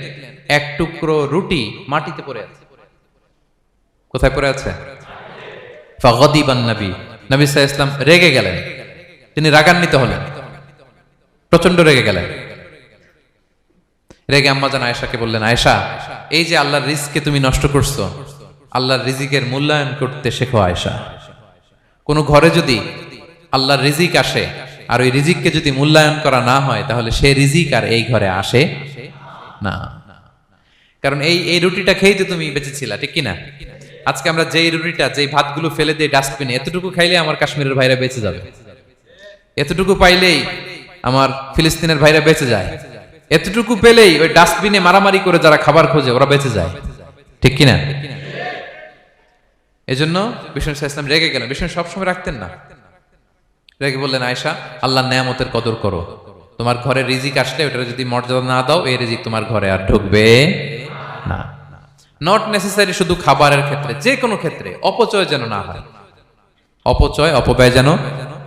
এক টুকরো রুটি মাটিতে পড়ে আছে। কোথায় পড়ে আছে? ফাগাদিবান নবী, নবী সাল্লাল্লাহু আলাইহি ওয়াসাল্লাম রেগে গেলেন, তিনি রাগান্বিত হলেন, প্রচন্ড রেগে গেলেন। রেগে আম্মা জান আয়েশাকে বললেন, আয়েশা, এই যে আল্লাহর রিজকে তুমি নষ্ট করছো, আল্লাহর রিজিকের মূল্যায়ন করতে শেখো আয়েশা। কোন ঘরে যদি আল্লাহর রিজিক আসে আর ওই রিজিককে যদি মূল্যায়ন করা না হয়, তাহলে সেই রিজিক আর এই ঘরে আসে না। কারণ এই রুটিটা খেয়েই তো তুমি বেঁচেছিলা, ঠিক কিনা? আজকে আমরা যেই রুটিটা, যেই ভাতগুলো ফেলে দিয়ে ডাস্টবিনে, এতটুকু খাইলে আমার কাশ্মীরের ভাইরা বেঁচে যাবে, এতটুকু পাইলেই আমার ফিলিস্তিনের ভাইরা বেঁচে যায়, এতটুকু পেলেই ওই ডাস্টবিনে মারামারি করে যারা খাবার খোঁজে ওরা বেঁচে যায়, ঠিক কিনা? এজন্য বিষ্ণু সাল্লাল্লাহু আলাইহি ওয়াসাল্লাম রেগে গেলেন। বিষ্ণু সবসময় রাখতেন না, রেগে বললেন, আয়েশা, আল্লাহর নেয়ামতের কদর করো, তোমার ঘরে রিজিক আসলে ওটা যদি মর্যাদা না দাও, এই রিজিক তোমার ঘরে আর ঢুকবে না। নট নেসেসারি শুধু খাবারের ক্ষেত্রে, যে কোনো ক্ষেত্রে অপচয় যেন না হয়, অপব্যয় যেন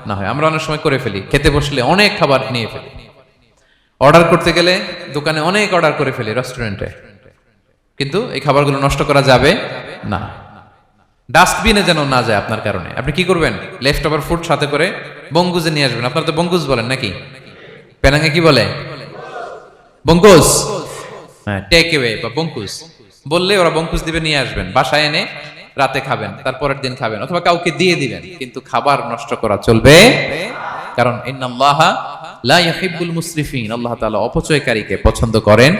না হয়। আমরা অনেক সময় করে ফেলি, খেতে বসলে অনেক খাবার নিয়ে ফেলি, অর্ডার করতে গেলে দোকানে অনেক অর্ডার করে ফেলি, রেস্টুরেন্টে, কিন্তু এই খাবারগুলো নষ্ট করা যাবে না। ডাস্টবিনে যেন না যায় আপনার কারণে। আপনি কি করবেন? লেফট ওভার ফুড সাথে করে বঙ্গুজে নিয়ে আসবেন। আপনারা তো বঙ্গুজ বলেন নাকি? পেনাঙ্গে কি বলে? বঙ্কুজ। হ্যাঁ, টেক অ্যাওয়ে বা বঙ্কুজ বললে ওরা বঙ্কুজ দিবে, নিয়ে আসবেন, বাসায় এনে রাতে খাবেন, তারপরের দিন খাবেন, অথবা কাউকে দিয়ে দিবেন, কিন্তু খাবার নষ্ট করা চলবে, কারণ ইন্নাল্লাহা লা ইউহিব্বুল মুসরিফিন, আল্লাহ তাআলা অপচয়কারীকে পছন্দ করেন।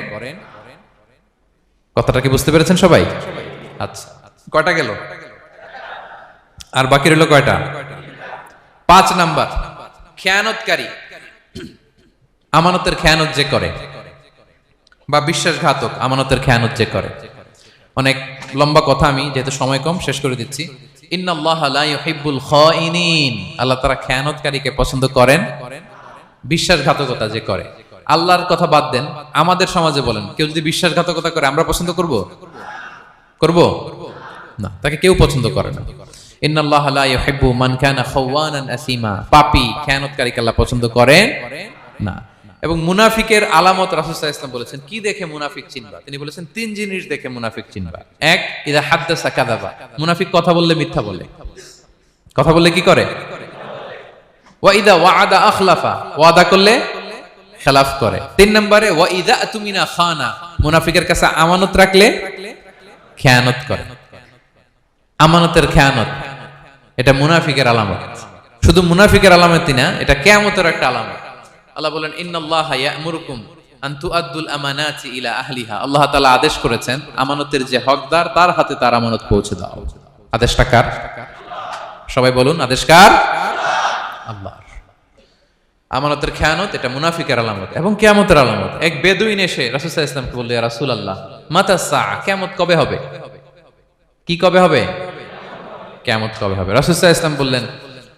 কথাটা কি বুঝতে পেরেছেন সবাই? আচ্ছা, কয়টা গেল? আর বাকি রইল কয়টা? 5 নাম্বার, খেয়ানতকারী। আমানতের খেয়ানত যে করে, বা বিশ্বাসঘাতক আমানতের খেয়ানত যে করে। অনেক লম্বা কথা, আমি যেহেতু সময় কম শেষ করে দিচ্ছি। ইন্নাল্লাহা লা ইউহিব্বুল খাইনিন, আল্লাহ তাআলা খেয়ানতকারীকে পছন্দ করেন, বিশ্বাসঘাতকতা যে করে। আল্লাহর কথা বাদ দেন, আমাদের সমাজে বলেন, কেউ যদি বিশ্বাসঘাতকতা করে আমরা পছন্দ করব? করব না, তাকে কেউ পছন্দ করে না। ইন্নাল্লাহা লা ইউহিব্বু মান কানা খাওয়ানান আসিমা, পাপী খেয়ানতকারীকে আল্লাহ পছন্দ করেন না। এবং মুনাফিকের আলামত রাসূল সাল্লাল্লাহু আলাইহি ওয়াসাল্লাম বলেছেন, কি দেখে মুনাফিক চিনবা? তিনি বলেছেন 3 জিনিস দেখে মুনাফিক চিনবা। 1, ইযা হাদ্দাসা কাযাবা, মুনাফিক কথা বললে মিথ্যা বলে। কথা বললে কি করে? ওয়া ইযা ওয়াআদা আখলাফা, ওয়াদা করলে খেলাফ করে। 3 নম্বরে ওয়া ইযা আতুমিনা খানা, মুনাফিকের কাছে আমানত রাখলে খেয়ানত করে। আমানতের খেয়ানত, এটা মুনাফিকের আলামত। শুধু মুনাফিকের আলামতই না, এটা কিয়ামতের একটা আলামত। আল্লাহ বলেন, ইন্নাল্লাহা ইয়া'মুরুকুম আন তুআদ্দুল আমানাতি ইলা আহলিহা, আল্লাহ তাআলা আদেশ করেছেন আমানতের যে হকদার তার হাতে তার আমানত পৌঁছে দাও। আদেশটা কার? সবাই বলুন, আদেশ কার? আল্লাহর। আমানতের খেয়ানত এটা মুনাফিকের আলামত এবং কিয়ামতের আলামত। এক বেদুইন এসে রাসূল সাল্লাল্লাহু আলাইহি ওয়াসাল্লামকে বলল, ইয়া রাসূলুল্লাহ মাতা সাআ, কিয়ামত কবে হবে? কি কবে হবে? কিয়ামত কবে হবে? রাসূল সাল্লাল্লাহু আলাইহি ওয়াসাল্লাম বললেন,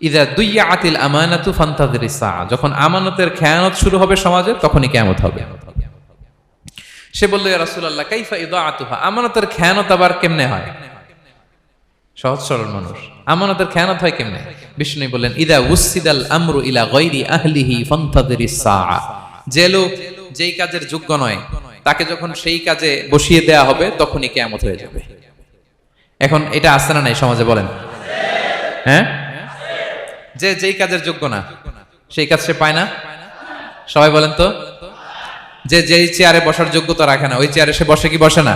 ইযা দুইয়াতিল আমানাতু ফান্তাযিরিস সাআ, যখন আমানতের খেয়ানত শুরু হবে সমাজে, তখনই কিয়ামত হবে। সে বলল, ইয়া রাসূলুল্লাহ কাইফা ইদাআতুহা, আমানতের খেয়ানত আবার কেমনে হয়? সহজ সরল মানুষ, আমানতের খেয়ানত হয় কেমনে? বিষ্ণু বললেন, ইযা উসিদাল আমরু ইলা গায়রি আহলিহি ফান্তাযিরিস সাআ, যে লোক যেই কাজের যোগ্য নয় তাকে যখন সেই কাজে বসিয়ে দেয়া হবে, তখনই কিয়ামত হয়ে যাবে। এখন এটা আছে না নাই সমাজে? বলেন। হ্যাঁ, যে যেই কাজের যোগ্য না সেই কাজ সে পায় না। সবাই বলেন তো, যে যেই চেয়ারে বসার যোগ্যতা রাখে না, ওই চেয়ারে সে বসে কি বসে না?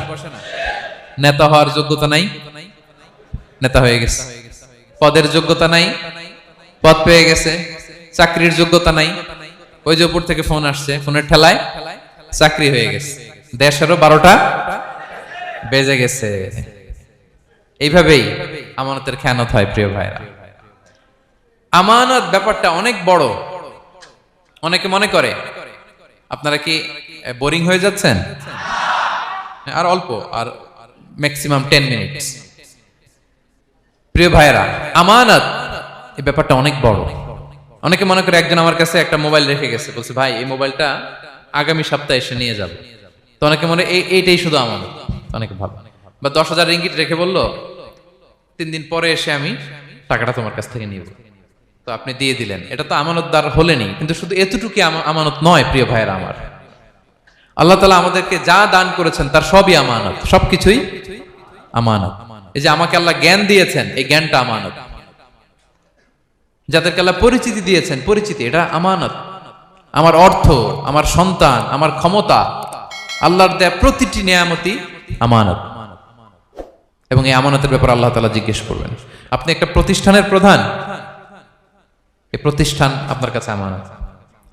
নেতা হওয়ার যোগ্যতা নাই, নেতা হয়ে গেছে। পদের যোগ্যতা নাই, পদ পেয়ে গেছে। চাকরির যোগ্যতা নাই, ওই যে উপর থেকে ফোন আসছে, ফোনের ঠেলায় চাকরি হয়ে গেছে। দেশেরও 12টা বেজে গেছে। এইভাবেই আমানতের খেয়ানত হয়। প্রিয় ভাইরা, আমানত ব্যাপারটা অনেক বড়। অনেকে মনে করে, আপনারা কি বোরিং হয়ে যাচ্ছেন? আর অল্প, আর ম্যাক্সিমাম 10 মিনিট। প্রিয় ভাইরা, আমানত এই ব্যাপারটা অনেক বড়। অনেকে মনে করে, একজন আমার কাছে একটা মোবাইল রেখে গেছে, বলছে ভাই এই মোবাইলটা আগামী সপ্তাহে এসে নিয়ে যাবে। তো অনেকে মনে এইটাই শুধু আমানত, অনেকে ভালো। বা 10,000 রিঙ্গিট রেখে বলল 3 দিন পরে এসে আমি টাকাটা তোমার কাছ থেকে নিব। তো আপনি দিয়ে দিলেন, এটা তো আমানতদার হলেনি। কিন্তু শুধু এতটুকু আমানত নয় প্রিয় ভাইরা আমার। আল্লাহ তাআলা আমাদেরকে যা দান করেছেন তার সবই আমানত, সবকিছুই আমানত। এই যে আমাকে আল্লাহ জ্ঞান দিয়েছেন, এই জ্ঞানটা আমানত। যাদেরকে আল্লাহ পরিচিতি দিয়েছেন, পরিচিতি এটা আমানত। আমার অর্থ, আমার সন্তান, আমার ক্ষমতা, আল্লাহর দেয়া প্রতিটি নিয়ামতই আমানত। এবং এই আমানতের ব্যাপারে আল্লাহ তাআলা জিজ্ঞেস করবেন। আপনি একটা প্রতিষ্ঠানের প্রধান, এই প্রতিষ্ঠান আপনার কাছে আমানত।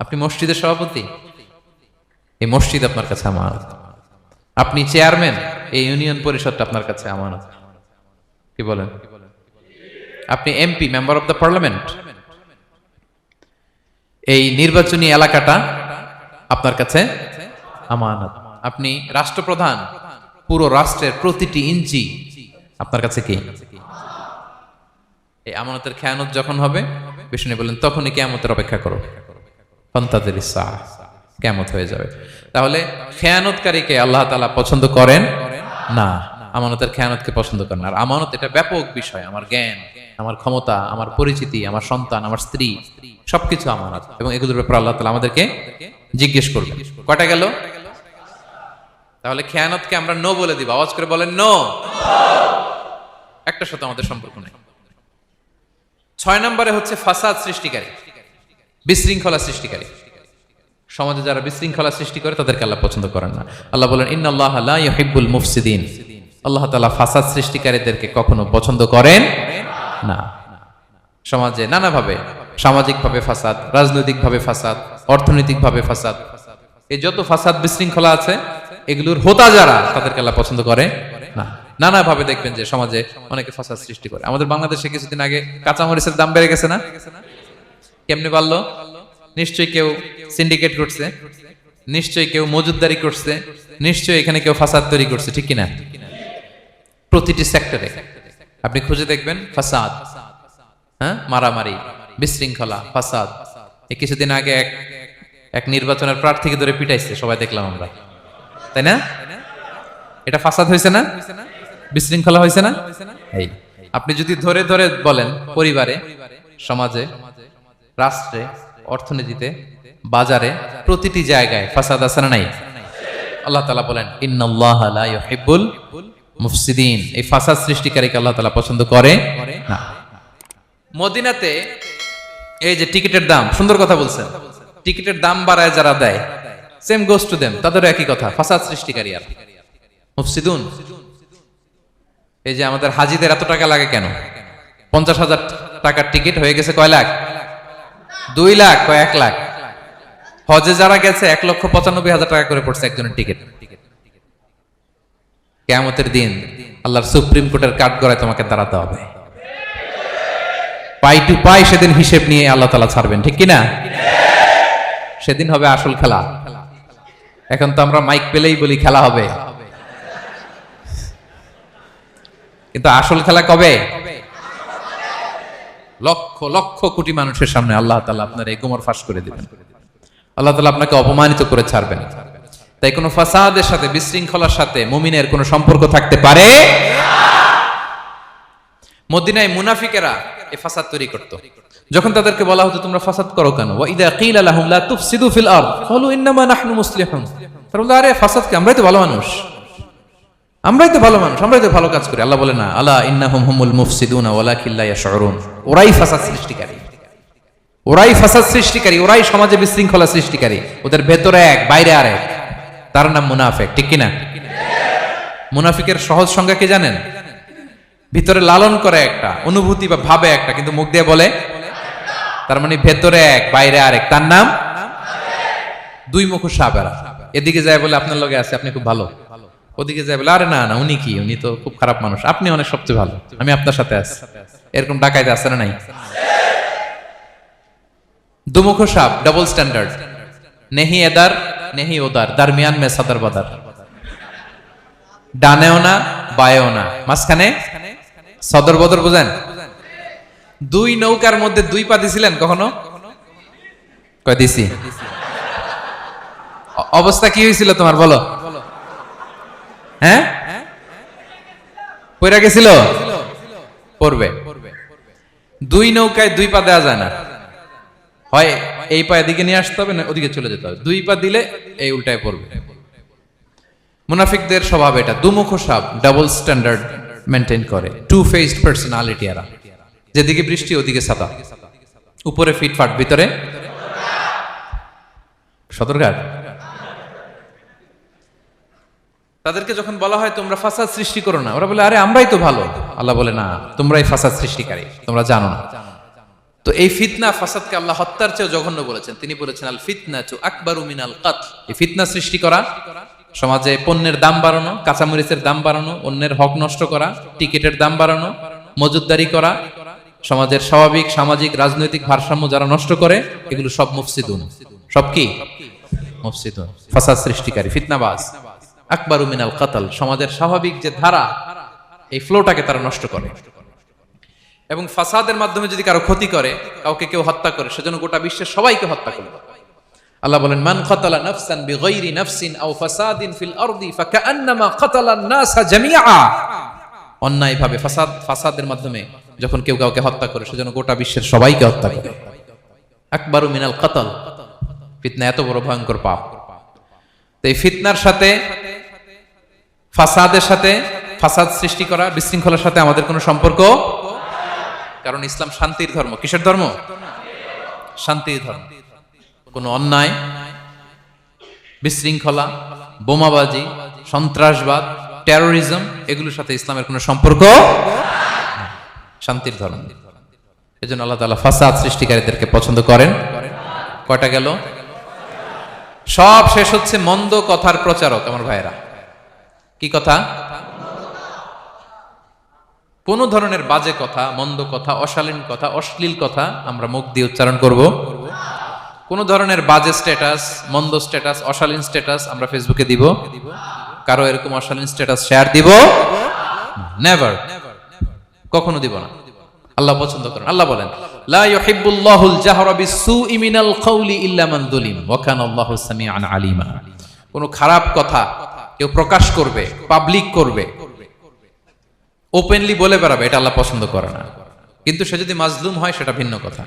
আপনি মসজিদের সভাপতি, এই মসজিদ আপনার কাছে আমানত। আপনি চেয়ারম্যান, এই ইউনিয়ন পরিষদটা আপনার কাছে আমানত। কি বলেন? আপনি MP, member of the parliament, এই নির্বাচনী এলাকাটা আপনার কাছে আমানত। আপনি রাষ্ট্রপ্রধান, পুরো রাষ্ট্রের প্রতিটি ইঞ্চি আপনার কাছে কি? এই আমানতের খেয়ানত যখন হবে, বিষ্ণু বলেন, তখনই কিয়ামতের অপেক্ষা করো। ফান্তাযিরিস সাআ। কিয়ামত হয়ে যাবে। তাহলে খেয়ানতকারীকে আল্লাহ তাআলা পছন্দ করেন না, আমানতের খেয়ানতকে পছন্দ করেন না। আর আমানত এটা ব্যাপক বিষয়, আমার জ্ঞান, আমার ক্ষমতা, আমার পরিচিতি, আমার সন্তান, আমার স্ত্রী, সবকিছু আমানত, এবং এগুলোর ব্যাপারে আল্লাহ তাআলা আমাদেরকে জিজ্ঞেস করবেন। কয়টা গেল? তাহলে খেয়ানতকে আমরা নো বলে দিব, আওয়াজ করে বলেন নো। একটা সাথে আমাদের সম্পর্ক নেই। 6 নম্বরে হচ্ছে ফাসাদ সৃষ্টিকারী, বিশৃঙ্খলা সৃষ্টিকারী। সমাজে যারা বিশৃঙ্খলা সৃষ্টি করে তাদেরকে আল্লাহ পছন্দ করেন না। আল্লাহ বলেন ইন্নাল্লাহা লা ইউহিব্বুল মুফসিদিন, আল্লাহ তাআলা ফাসাদ সৃষ্টিকারীদেরকে কখনো পছন্দ করেন না। সমাজে নানাভাবে, সামাজিকভাবে ফাসাদ, রাজনৈতিকভাবে ফাসাদ, অর্থনৈতিকভাবে ফাসাদ, এই যত ফাসাদ বিশৃঙ্খলা আছে এগুলোর হোতা যারা, তাদেরকে আল্লাহ পছন্দ করে না। নানাভাবে দেখবেন যে সমাজে অনেকে ফাসাদ সৃষ্টি করে। আমাদের বাংলাদেশে কিছুদিন আগে কাঁচামরিচের দাম বেড়ে গেছে না? কেমনে বাড়লো? নিশ্চয়ই কেউ সিন্ডিকেট করছে, নিশ্চয়ই কেউ মজুদদারি করছে, নিশ্চয়ই এখানে কেউ ফাসাদ তৈরি করছে, ঠিক কিনা? প্রতিটি সেক্টরে আপনি খুঁজে দেখবেন ফাসাদ, হ্যাঁ, মারামারি, বিশৃঙ্খলা, ফাসাদ। এই কিছুদিন আগে এক নির্বাচনের প্রার্থীকে ধরে পিটাইছে, সবাই দেখলাম আমরা, তাই না? এটা ফাসাদ হয়েছে না? বিশৃঙ্খলা হয়েছে না? এই আপনি যদি ধরে ধরে বলেন, পরিবারে, সমাজে, রাষ্ট্রে, অর্থনীতিতে, বাজারে, প্রতিটি জায়গায় ফাসাদ আছে না নাই? আল্লাহ তাআলা বলেন ইন্নাল্লাহা লা ইউহিব্বুল মুফসিদিন, এই ফাসাদ সৃষ্টিকারীকে আল্লাহ তাআলা পছন্দ করে না। মদিনাতে এই যে টিকিটের দাম, সুন্দর কথা বলছেন, টিকিটের দাম বাড়ায় যারা দেয়, সেম গোস টু দেম, তাদেরও একই কথা, ফাসাদ সৃষ্টিকারী আর মুফসিদুন। এই যে আমাদের হাজিদের এত টাকা লাগে কেন? 50,000 টাকার টিকিট হয়ে গেছে কয় লাখ? 2 লাখ, কয় 1 লাখ? হজে যারা গেছে 1,95,000 টাকা করে পড়ছে একজনের টিকিট। কিয়ামতের দিন আল্লাহর সুপ্রিম কোর্টের কাঠগড়ায় তোমাকে দাঁড়াতে হবে, পাই টু পাই সেদিন হিসেব নিয়ে আল্লাহ তাআলা ছাড়বেন, ঠিক কিনা? সেদিন হবে আসল খেলা। এখন তো আমরা মাইক পেলেই বলি খেলা হবে, কিন্তু আসল খেলা কবে? লক্ষ লক্ষ কোটি মানুষের সামনে আল্লাহ তাআলা আপনার এই গোমর ফাঁস করে দিবেন, আল্লাহ তাআলা আপনাকে অপমানিত করে ছাড়বেন। তাই কোনো ফাসাদের সাথে, বিশৃঙ্খলার সাথে মুমিনের কোনো সম্পর্ক থাকতে পারে না। মদিনায় মুনাফিকেরা এই ফাসাদ তৈরি করত। যখন তাদেরকে বলা হতো তোমরা ফাসাদ করো কেন, ওয়া ইযা কিলা লাহুম লা তুফসিদু ফিল আরদ ক্বালু ইন্নামা নাহনু মুসলিহুন, তারা বলে আরে ফাসাদ কি, আমরাই তো ভালো মানুষ, আমরাই তো ভালো মানুষ, আমরাই তো ভালো কাজ করি। আল্লাহ বলে না, আলা ইন্নাহুম হুমুল মুফসিদুনা ওয়ালাকিন লা ইয়াশউরুন, ওরাই ফাসাদ সৃষ্টিকারী, ওরাই ফাসাদ সৃষ্টিকারী, ওরাই সমাজে বিশৃঙ্খলা সৃষ্টিকারী। ওদের ভেতরে এক, বাইরে আরেক, তার নাম মুনাফিক, ঠিক কিনা? মুনাফিকের সহজ সংজ্ঞা কি জানেন? ভিতরে লালন করে একটা অনুভূতি বা ভাবে একটা, কিন্তু মুখ দিয়ে বলে, তার মানে ভেতরে এক, বাইরে আরেক, তার নাম দুই মুখ সাবেরা। এদিকে যায় বলে আপনার লগে আছে, আপনি খুব ভালো, ওদিকে যায় বলে আরে না না, উনি কি, উনি তো খুব খারাপ মানুষ, আপনি অনেক সবচেয়ে ভালো, আমি আপনার সাথে আছি। এরকম ডাকাইতে আছে না নাই? দুমুখ সাপ, ডাবল স্ট্যান্ডার্ড, নেহি এদার নেহি ওদার, দারমিয়ান মে সাদার বাদার, ডানেও না বায়েও না, মাঝখানে সদর বদর, বুঝেন? দুই নৌকার মধ্যে 2 পা দিছিলেন কখনো? কয় দিছি? অবস্থা কি হয়েছিল তোমার বলো? হ্যাঁ, পড়ে গেছিল? পড়বে। 2 নৌকায় 2 পা দেওয়া যায় না, হয় এই পা এদিকে নিয়ে আসতে হবে, না ওদিকে চলে যেতে হবে। 2 পা দিলে এই উল্টায় পড়বে। মুনাফিকদের স্বভাব এটা, দুমুখ সাপ, ডাবল স্ট্যান্ডার্ড মেনটেন করে, টু ফেসড পার্সোনালিটি এরা। যেদিকে বৃষ্টি ওদিকে ছাতা, উপরে ফিটফাট, ভিতরে সদরঘাট। তাদেরকে যখন বলা হয় তোমরা ফাসাদ সৃষ্টি করো না, ওরা বলে আরে আমরাই তো ভালো। আল্লাহ বলে না, তোমরাই ফাসাদ সৃষ্টিকারী, তোমরা জানো না। তো এই ফিতনা, ফাসাদকে আল্লাহ হত্যার চেয়ে জঘন্য বলেছেন। তিনি বলেছেন আল ফিতনাতু আকবারু মিনাল কতল। এই ফিতনা সৃষ্টি করা, সমাজে পণ্যের দাম বাড়ানো, কাঁচামরিচের দাম বাড়ানো, অন্যের হক নষ্ট করা, টিকিটের দাম বাড়ানো, মজুদদারি করা, সমাজের স্বাভাবিক সামাজিক রাজনৈতিক ভারসাম্য যারা নষ্ট করে, এগুলো সব মুফসিদুন। সব কি? মুফসিদুন, ফাসাদ সৃষ্টিকারী, ফিতনাবাজ। আকবারু মিনাল কতল, সমাজের স্বাভাবিক যে ধারা, এই ফ্লোটাকে তারা নষ্ট করে। এবং ফাসাদের মাধ্যমে যদি কারো ক্ষতি করে, কাউকে কেউ হত্যা করে, সেজন্য গোটা বিশ্বের সবাইকে হত্যা করবে। আল্লাহ বলেন, মান কাতালা নাফসান বিগাইরি নাফসিন আও ফাসাদিন ফিল আরদি ফাকান্নামা কাতালান নাসা জামিআ। অন্যায়ভাবে ফাসাদের মাধ্যমে যখন কেউ কাউকে হত্যা করে, সেজন্য গোটা বিশ্বের সবাইকে হত্যা করে। আকবারু মিনাল কাতাল, ফিতনা এত বড় ভয়ঙ্কর পাপ। তো এই ফিতনার সাথে, ফাসাদের সাথে, ফাসাদ সৃষ্টি করা, বিশৃঙ্খলার সাথে আমাদের কোনো সম্পর্ক, কারণ ইসলাম শান্তির ধর্ম। কিসের ধর্ম? শান্তির ধর্ম। কোনো অন্যায়, বিশৃঙ্খলা, বোমাবাজি, সন্ত্রাসবাদ, টেরোরিজম, এগুলোর সাথে ইসলামের কোনো সম্পর্ক, শান্তির ধর্ম। এজন্য আল্লাহ তাআলা ফাসাদ সৃষ্টিকারীদেরকে পছন্দ করেন। কয়টা গেল? সব শেষ হচ্ছে মন্দ কথার প্রচারক। আমার ভাইয়েরা, কি কথা? কোন ধরনের বাজে কথা, মন্দ কথা, অশালীন কথা, অশ্লীল কথা আমরা মুখ দিয়ে উচ্চারণ করব। কোন ধরনের বাজে স্ট্যাটাস, মন্দ স্ট্যাটাস, অশালীন স্ট্যাটাস আমরা ফেসবুকে দিব? কারো এরকম অশালীন স্ট্যাটাস শেয়ার দিব? নেভার, কখনো দিব না। আল্লাহ পছন্দ করেন। আল্লাহ বলেন, লা ইউহিব্বুল্লাহুল জাহরা বিসসুই মিনাল কাউলি ইল্লা মান যুলিম ওয়া কানা আল্লাহু সামিআন আলিমা। কোন খারাপ কথা কেউ প্রকাশ করবে, পাবলিক করবে, ওপেনলি বলে বেড়াবে, এটা আল্লাহ পছন্দ করে না। কিন্তু সে যদি মাজলুম হয় সেটা ভিন্ন কথা।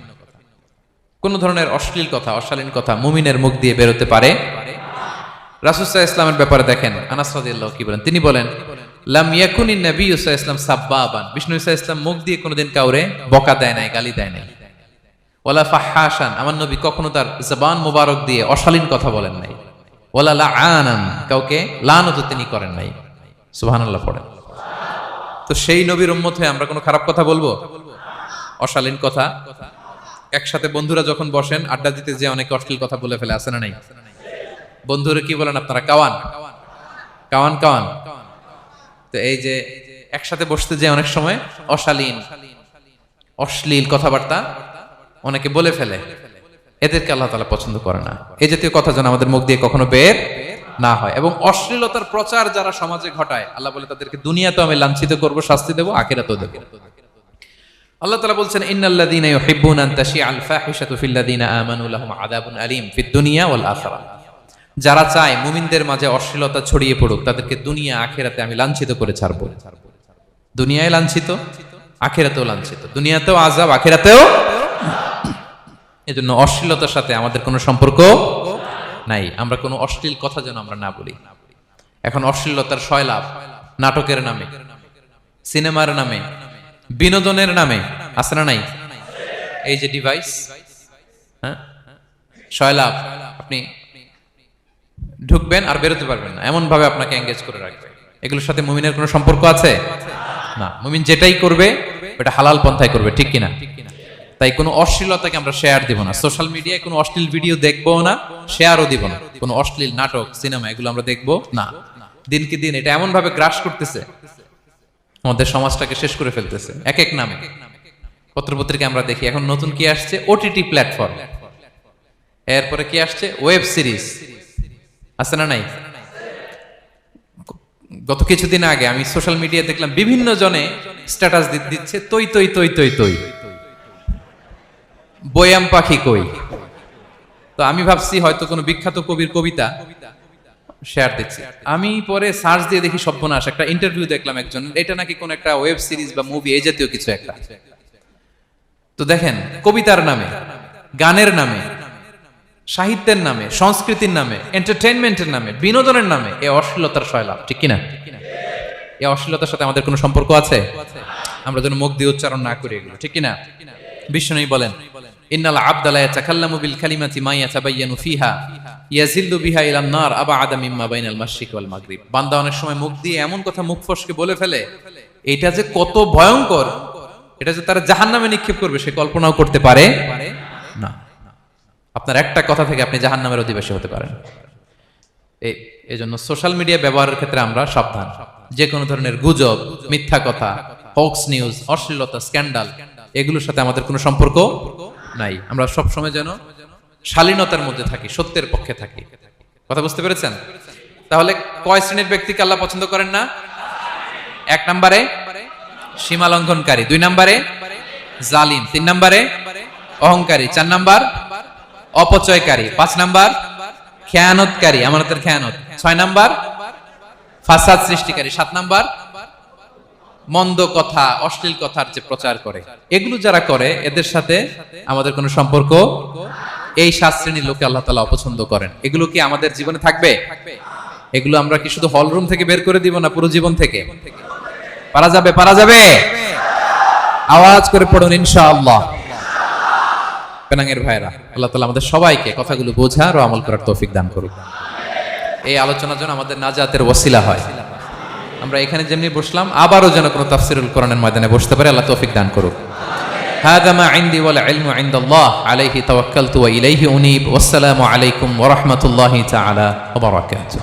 কোন ধরনের অশ্লীল কথা, অশালীন কথা মুমিনের মুখ দিয়ে বেরোতে পারে। রাসূল সাল্লাল্লাহু আলাইহি ওয়াসাল্লামের ব্যাপারে দেখেন, আনাস রাদিয়াল্লাহু কি বলেন? তিনি বলেন, লাম ইয়াকুনিন নাবিয়্যু সাল্লাল্লাহু আলাইহি ওয়াসাল্লাম সাব্বাবান। বিষ্ণু সাল্লাল্লাহু আলাইহি ওয়াসাল্লাম মুখ দিয়ে কোনোদিন কাউরে বকা দেয় নাই, গালি দেয় নাই। ওয়ালা ফাহহাশান, আমার নবী কখনো তার জবান মোবারক দিয়ে অশালীন কথা বলেন নাই। ওয়ালা লাআনান, কাউকে লানত তিনি করেন নাই। সুবহানাল্লাহ পড়েন। তো সেই নবীর উম্মত হয়ে আমরা কোনো খারাপ কথা বলবো? অশালীন কথা? একসাথে বন্ধুরা যখন বসেন আড্ডা দিতে, যে অনেকে অশ্লীল কথা বলে ফেলে, আছে না নাই? বন্ধুরা কি বলেন আপনারা? Cowan Cowan Cowan. তো এই যে একসাথে বসতে যে অনেক সময় অশালীন, অশ্লীল কথাবার্তা অনেকে বলে ফেলে, এদেরকে আল্লাহ তাআলা পছন্দ করে না। এই জাতীয় কথা যেন আমাদের মুখ দিয়ে কখনো বের না হয়। এবং অশ্লীলতার প্রচার যারা সমাজে ঘটায়, আল্লাহ বলে তাদেরকে দুনিয়াতেও আমি লাঞ্ছিত করব, শাস্তি দেব, আখিরাতেও দেব। আল্লাহ তাআলা বলছেন, ইন্নাল্লাযীনা ইউহিব্বুনা আন তাশিআল ফাহিশাতু ফিল্লাযীনা আমানু লাহুম আযাবুন আলীম ফিদ দুনিয়া ওয়াল আখিরাহ। যারা চায় মুমিনদের মাঝে অশ্লীলতা ছড়িয়ে পড়ুক, তাদেরকে দুনিয়া আখিরাতে আমি লাঞ্ছিত করে ছাড়ব। দুনিয়ায় লাঞ্ছিত, আখিরাতেও লাঞ্ছিত। দুনিয়াতেও আযাব, আখিরাতেও। এজন্য অশ্লীলতার সাথে আমাদের কোনো সম্পর্ক নাই। আমরা কোনো অশ্লীল কথা যেন আমরা না বলি। এখন অশ্লীলতার সয়লাভ, নাটকের নামে, সিনেমার নামে, বিনোদনের নামে, আছে না নাই? এই যে ডিভাইস, হ্যাঁ, সয়লাভ, আপনি ঢুকবেন আর বেরোতে পারবেন না, এমন ভাবে আপনাকে এঙ্গেজ করে রাখবে। এগুলোর সাথে মুমিনের কোনো সম্পর্ক আছে না। মুমিন যেটাই করবে ওটা হালাল পন্থায় করবে, ঠিক কিনা? তাই কোনো অশ্লীলতাকে আমরা শেয়ার দিব না। সোশ্যাল মিডিয়ায় কোনো অশ্লীল ভিডিও দেখবো না, শেয়ারও দিব না। কোনো অশ্লীল নাটক, সিনেমা এগুলো আমরা দেখবো না। দিনকে দিন এটা এমন ভাবে গ্রাস করতেছে, আমাদের সমাজটাকে শেষ করে ফেলতেছে এক এক নামে। পত্রপত্রিকা আমরা দেখি এখন নতুন কি আসছে, ওটিটি প্ল্যাটফর্ম। এরপরে কি আসছে, ওয়েব সিরিজ, আছে না নাই? গত কিছুদিন আগে আমি সোশ্যাল মিডিয়া দেখলাম বিভিন্ন জনে স্ট্যাটাস দিচ্ছে, তৈ তৈ তৈ তৈ তৈ, বয়াম পাখি কই। তো আমি ভাবছি হয়তো কোনো বিখ্যাত কবির কবিতা শেয়ার দিচ্ছে। আমি পরে সার্চ দিয়ে দেখি সর্বনাশ, একটা ইন্টারভিউ দেখলাম একজন, এটা নাকি কোন একটা ওয়েব সিরিজ বা মুভি, এই জাতীয় কিছু একটা। তো দেখেন, কবিতার নামে, গানের নামে, সাহিত্যের নামে, সংস্কৃতির নামে, এন্টারটেইনমেন্টের নামে, বিনোদনের নামে এই অশ্লীলতার সয়লাভ, ঠিক কিনা? এই অশ্লীলতার সাথে আমাদের কোনো সম্পর্ক আছে? আমরা যেন মুখ দিয়ে উচ্চারণ না করি এগুলো, ঠিক কিনা? বিষ্ণু বলেন, ইন্নাল আবদা লা ইয়াতাকাল্লামু বিল কালিমাতি মা ইয়াতাবায়ানু ফিহা ইয়াজিল্লু বিহা ইলান নার আবআদা মিম্মা বাইনাল মাশরিক ওয়াল মাগরিব। বান্দা অনেক সময় মুখ দিয়ে এমন কথা মুখ ফসকে বলে ফেলে, এটা যে কত ভয়ঙ্কর, এটা যে তারা জাহান্নামে নিক্ষেপ করবে সে কল্পনাও করতে পারে না। আপনার একটা কথা থেকে আপনি জাহান্নামের অধিবাসী হতে পারেন। এই জন্য সোশ্যাল মিডিয়া ব্যবহারের ক্ষেত্রে আমরা সাবধান। যে কোনো ধরনের গুজব, মিথ্যা কথা, হক্স নিউজ, অশ্লীলতা, স্ক্যান্ডাল, এগুলোর সাথে আমাদের কোনো সম্পর্ক নাই। আমরা সবসময় যেন শালীনতার মধ্যে থাকি, সত্যের পক্ষে থাকি। কথা বুঝতে পেরেছেন? তাহলে কয় শ্রেণীর ব্যক্তিকে আল্লাহ পছন্দ করেন না? 1 নম্বরে সীমা লঙ্ঘনকারী, 2 নম্বরে জালিম, 3 নম্বরে অহংকারী, 4 নম্বর অপচয়কারী। 5 নাম্বার খেয়ানতকারী, আমানতের খেয়ানত। 6 নাম্বার ফাসাদ সৃষ্টিকারী। 7 নাম্বার মন্দ কথা, অশ্লীল কথার যে প্রচার করে। এগুলো যারা করে এদের সাথে আমাদের কোনো সম্পর্ক, এই 7 শ্রেণীর লোককে আল্লাহ তাআলা অপছন্দ করেন। এগুলো কি আমাদের জীবনে থাকবে? এগুলো আমরা কি শুধু হল রুম থেকে বের করে দিব না পুরো জীবন থেকে? পারা যাবে? পারা যাবে? আওয়াজ করে পড়ুন ইনশাআল্লাহ। পেনাঙ্গের ভাইরা, আল্লাহ তাআলা আমাদের সবাইকে কথাগুলো বোঝার ও আমল করার তৌফিক দান করুন। এই আলোচনা যেন আমাদের নাজাতের ওসিলা হয়। আমরা এখানে যেমনি বসলাম, আবারও যেন কোনো তাফসীরুল কোরআনের ময়দানে বসতে পারে, আল্লাহ তৌফিক দান করুন। হাযা মা ইনদি ওয়াল ইলমু ইনদাল্লাহ আলাইহি তাওয়াক্কালতু ওয়া ইলাইহি উনীব। ওয়াসসালামু আলাইকুম ওয়া রাহমাতুল্লাহি তাআলা ওয়া বারাকাতুহু।